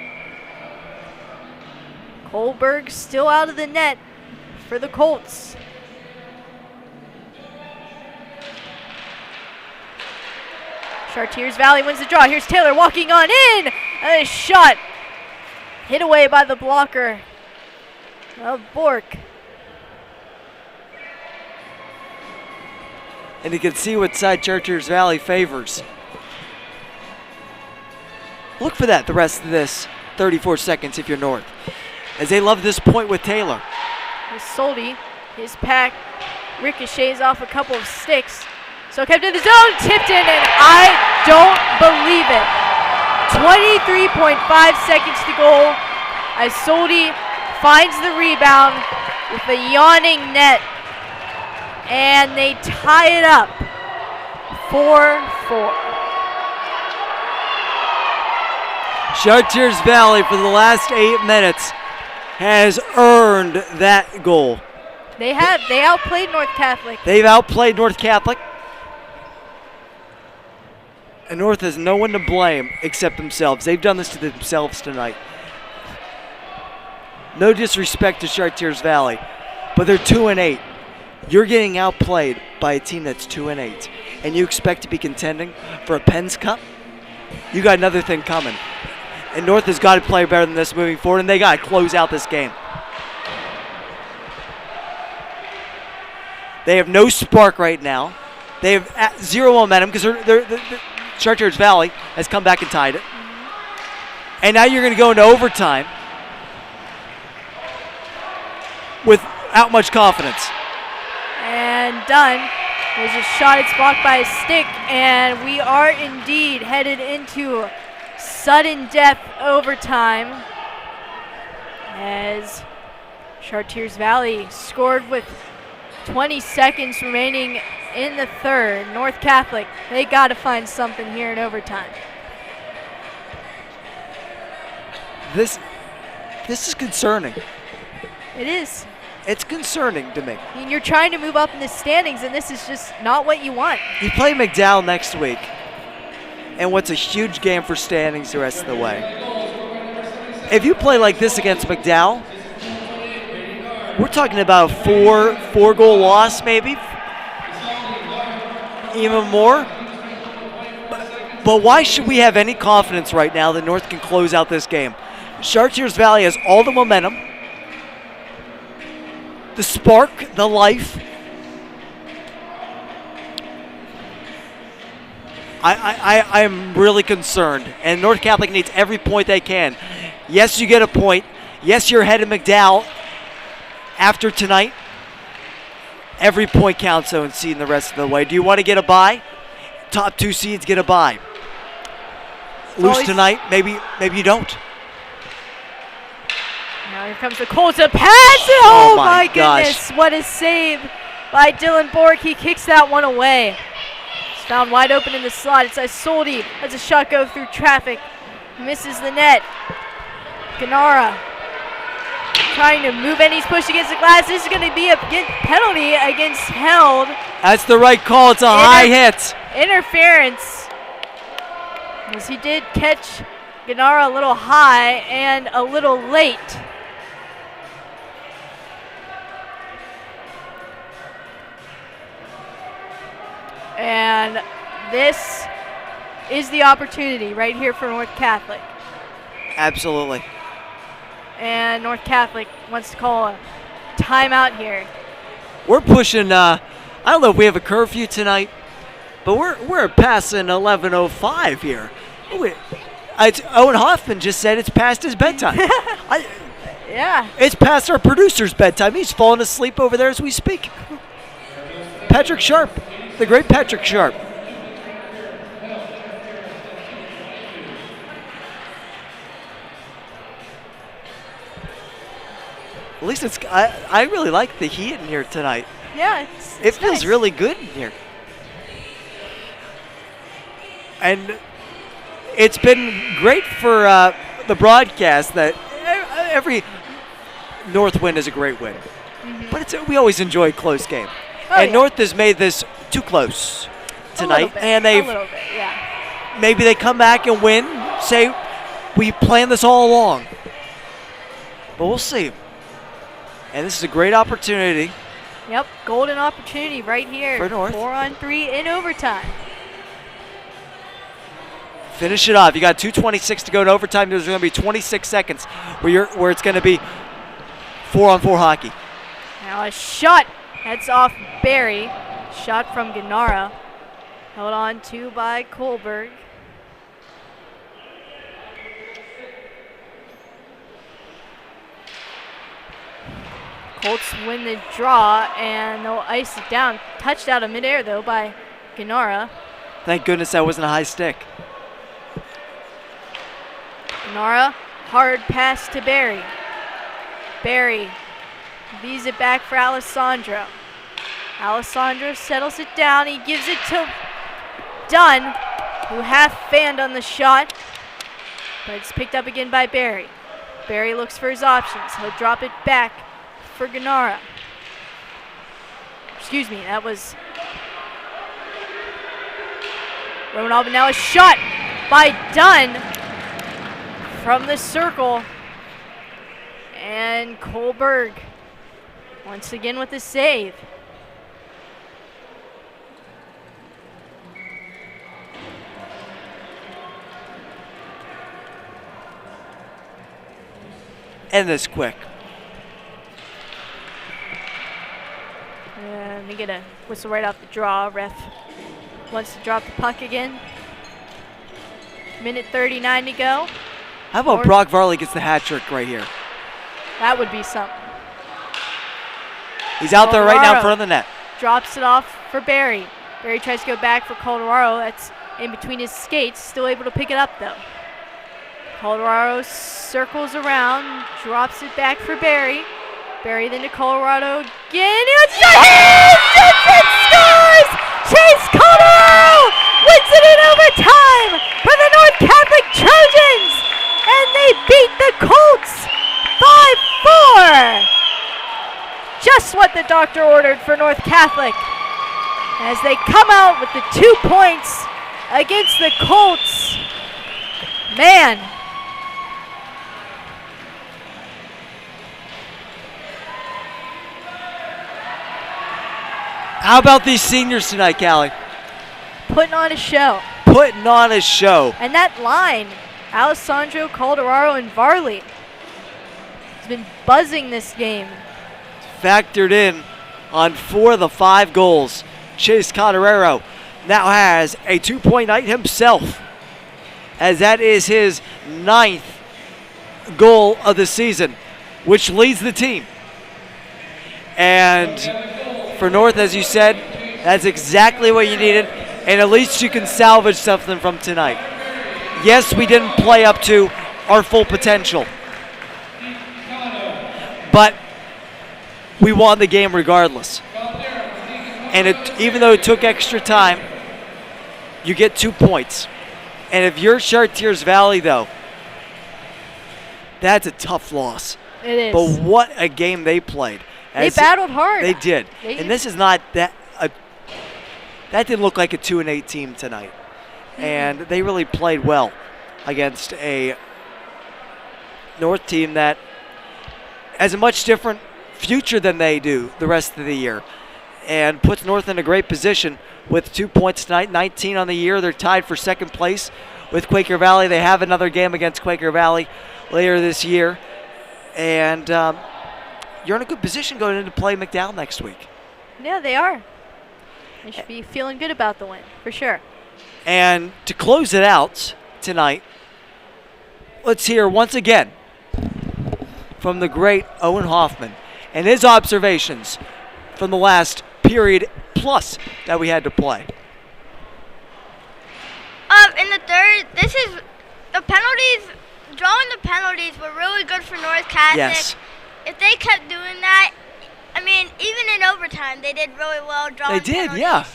Kohlberg still out of the net for the Colts. Chartiers Valley wins the draw. Here's Taylor walking on in. And a shot hit away by the blocker of Bork. And you can see what side Chartiers Valley favors. Look for that the rest of this 34 seconds if you're North, as they love this point with Taylor. Soldi, his pack ricochets off a couple of sticks. So kept in the zone, tipped in, and I don't believe it. 23.5 seconds to go as Soldi finds the rebound with a yawning net, and they tie it up 4-4. Chartiers Valley for the last 8 minutes has earned that goal. They have. They outplayed North Catholic. They've outplayed North Catholic. And North has no one to blame except themselves. They've done this to themselves tonight. No disrespect to Chartiers Valley, but they're 2-8. You're getting outplayed by a team that's 2-8, and you expect to be contending for a Penn's Cup? You got another thing coming. And North has got to play better than this moving forward, and they got to close out this game. They have no spark right now. They have zero momentum because Chartiers Valley has come back and tied it. And now you're going to go into overtime without much confidence. And done. There's a shot, it's blocked by a stick, and we are indeed headed into sudden death overtime as Chartiers Valley scored with 20 seconds remaining in the third. North Catholic, they got to find something here in overtime. This is concerning. It is. It's concerning to me. I mean, you're trying to move up in the standings, and this is just not what you want. You play McDowell next week, and what's a huge game for standings the rest of the way. If you play like this against McDowell, we're talking about a four-goal loss, maybe, even more. But why should we have any confidence right now that North can close out this game? Chartiers Valley has all the momentum, the spark, the life. I am really concerned, and North Catholic needs every point they can. Yes, you get a point. Yes, you're ahead of McDowell after tonight. Every point counts, though, and seeding the rest of the way. Do you want to get a bye? Top 2 seeds get a bye. Lose tonight, maybe you don't. Now here comes the Colts, a pass! Oh my goodness, what a save by Dylan Bork. He kicks that one away. It's found wide open in the slot. It's Isolde. Lets a shot go through traffic. Misses the net. Ganara trying to move in. He's pushed against the glass. This is going to be a penalty against Held. That's the right call. It's a high hit. Interference. As he did catch Ganara a little high and a little late. And this is the opportunity right here for North Catholic. Absolutely. And North Catholic wants to call a timeout here. We're pushing, I don't know if we have a curfew tonight, but we're passing 11:05 here. Owen Hoffman just said it's past his bedtime. Yeah. It's past our producer's bedtime. He's falling asleep over there as we speak. Patrick Sharp, the great Patrick Sharp. At least it's. I really like the heat in here tonight. Yeah, It feels nice. really good in here. And it's been great for the broadcast that every North win is a great win. But we always enjoy a close game. Oh, and yeah. North has made this too close tonight. And a little bit, yeah. maybe they come back and win, say we planned this all along. But we'll see. And this is a great opportunity. Yep, golden opportunity right here. For North. 4-on-3 in overtime. Finish it off. You got 2:26 to go in overtime. There's going to be 26 seconds where it's going to be 4-on-4 hockey. Now a shot. That's off Barry. Shot from Gennara. Held on to by Kohlberg. Colts win the draw, and they'll ice it down. Touched out of midair, though, by Gennara. Thank goodness that wasn't a high stick. Gennara, hard pass to Barry. Barry leaves it back for Alessandro. Alessandro settles it down. He gives it to Dunn, who half fanned on the shot, but it's picked up again by Barry. Barry looks for his options. He'll drop it back for Gennara. Excuse me, that was Romanov, and now a shot by Dunn from the circle. And Kohlberg once again with the save. End this quick. And they get a whistle right off the draw. Ref wants to drop the puck again. Minute 39 to go. How about Brock Varley gets the hat trick right here? That would be something. He's out there right now in front of the net. Drops it off for Barry. Barry tries to go back for Colorado. That's in between his skates. Still able to pick it up, though. Colorado circles around, drops it back for Barry. Barry then to Colorado again. It's a hit! It scores! Chase Colorado wins it in overtime for the North Catholic Trojans! And they beat the Colts 5-4! Just what the doctor ordered for North Catholic as they come out with the 2 points against the Colts. Man. How about these seniors tonight, Callie? Putting on a show. Putting on a show. And that line, Alessandro, Calderaro, and Varley, has been buzzing this game. Factored in on 4 of the 5 goals. Chase Calderaro now has a 2-point night himself, as that is his 9th goal of the season, which leads the team. And for North, as you said, that's exactly what you needed, and at least you can salvage something from tonight. Yes, we didn't play up to our full potential, but we won the game regardless. And even though it took extra time, you get 2 points. And if you're Chartiers Valley, though, that's a tough loss. It is. But what a game they played. They battled hard. They did. And this is not that. That didn't look like a 2-8 team tonight. And they really played well against a North team that has a much different future than they do the rest of the year, and puts North in a great position with 2 points tonight, 19 on the year. They're tied for second place with Quaker Valley. They have another game against Quaker Valley later this year. And you're in a good position going into play McDowell next week. Yeah, they are. They should be feeling good about the win, for sure. And to close it out tonight, let's hear once again from the great Owen Hoffman and his observations from the last period plus that we had to play. In the third, the penalties. Drawing the penalties were really good for North Catholic. Yes. If they kept doing that, I mean, even in overtime, they did really well drawing penalties. They did, yeah.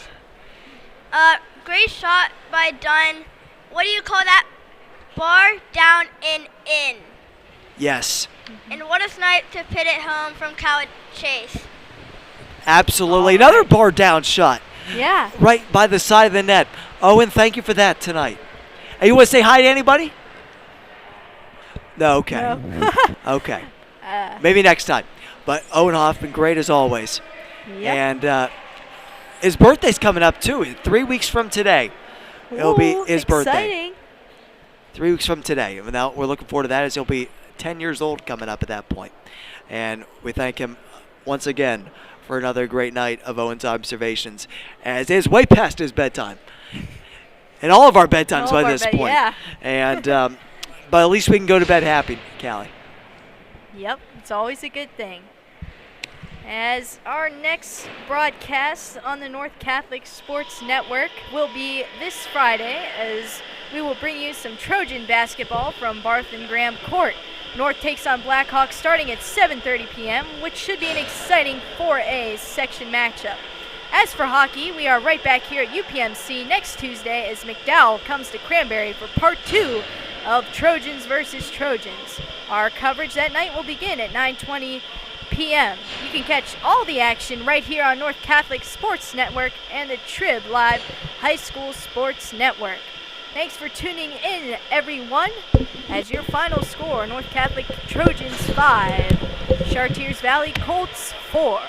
Great shot by Dunn. What do you call that? Bar down and in. Yes. And what a snipe to pit it home from Coward Chase. Absolutely. Another bar down shot. Yeah. Right by the side of the net. Owen, thank you for that tonight. Hey, you want to say hi to anybody? No, okay. No. Okay. Maybe next time. But Owen Hoffman, great as always. Yep. And his birthday's coming up, too. 3 weeks from today. It'll be his birthday. Exciting. 3 weeks from today. And now we're looking forward to that, as he'll be 10 years old coming up at that point. And we thank him once again for another great night of Owen's observations, as it is way past his bedtime. And all of our bedtimes by this point. Yeah. And but at least we can go to bed happy, Callie. Yep, it's always a good thing. As our next broadcast on the North Catholic Sports Network will be this Friday, as we will bring you some Trojan basketball from Barth and Graham Court. North takes on Blackhawks starting at 7:30 p.m., which should be an exciting 4A section matchup. As for hockey, we are right back here at UPMC next Tuesday as McDowell comes to Cranberry for part 2 of Trojans versus Trojans. Our coverage that night will begin at 9:20 p.m. You can catch all the action right here on North Catholic Sports Network and the Trib Live High School Sports Network. Thanks for tuning in, everyone. As your final score, North Catholic Trojans 5, Chartiers Valley Colts 4.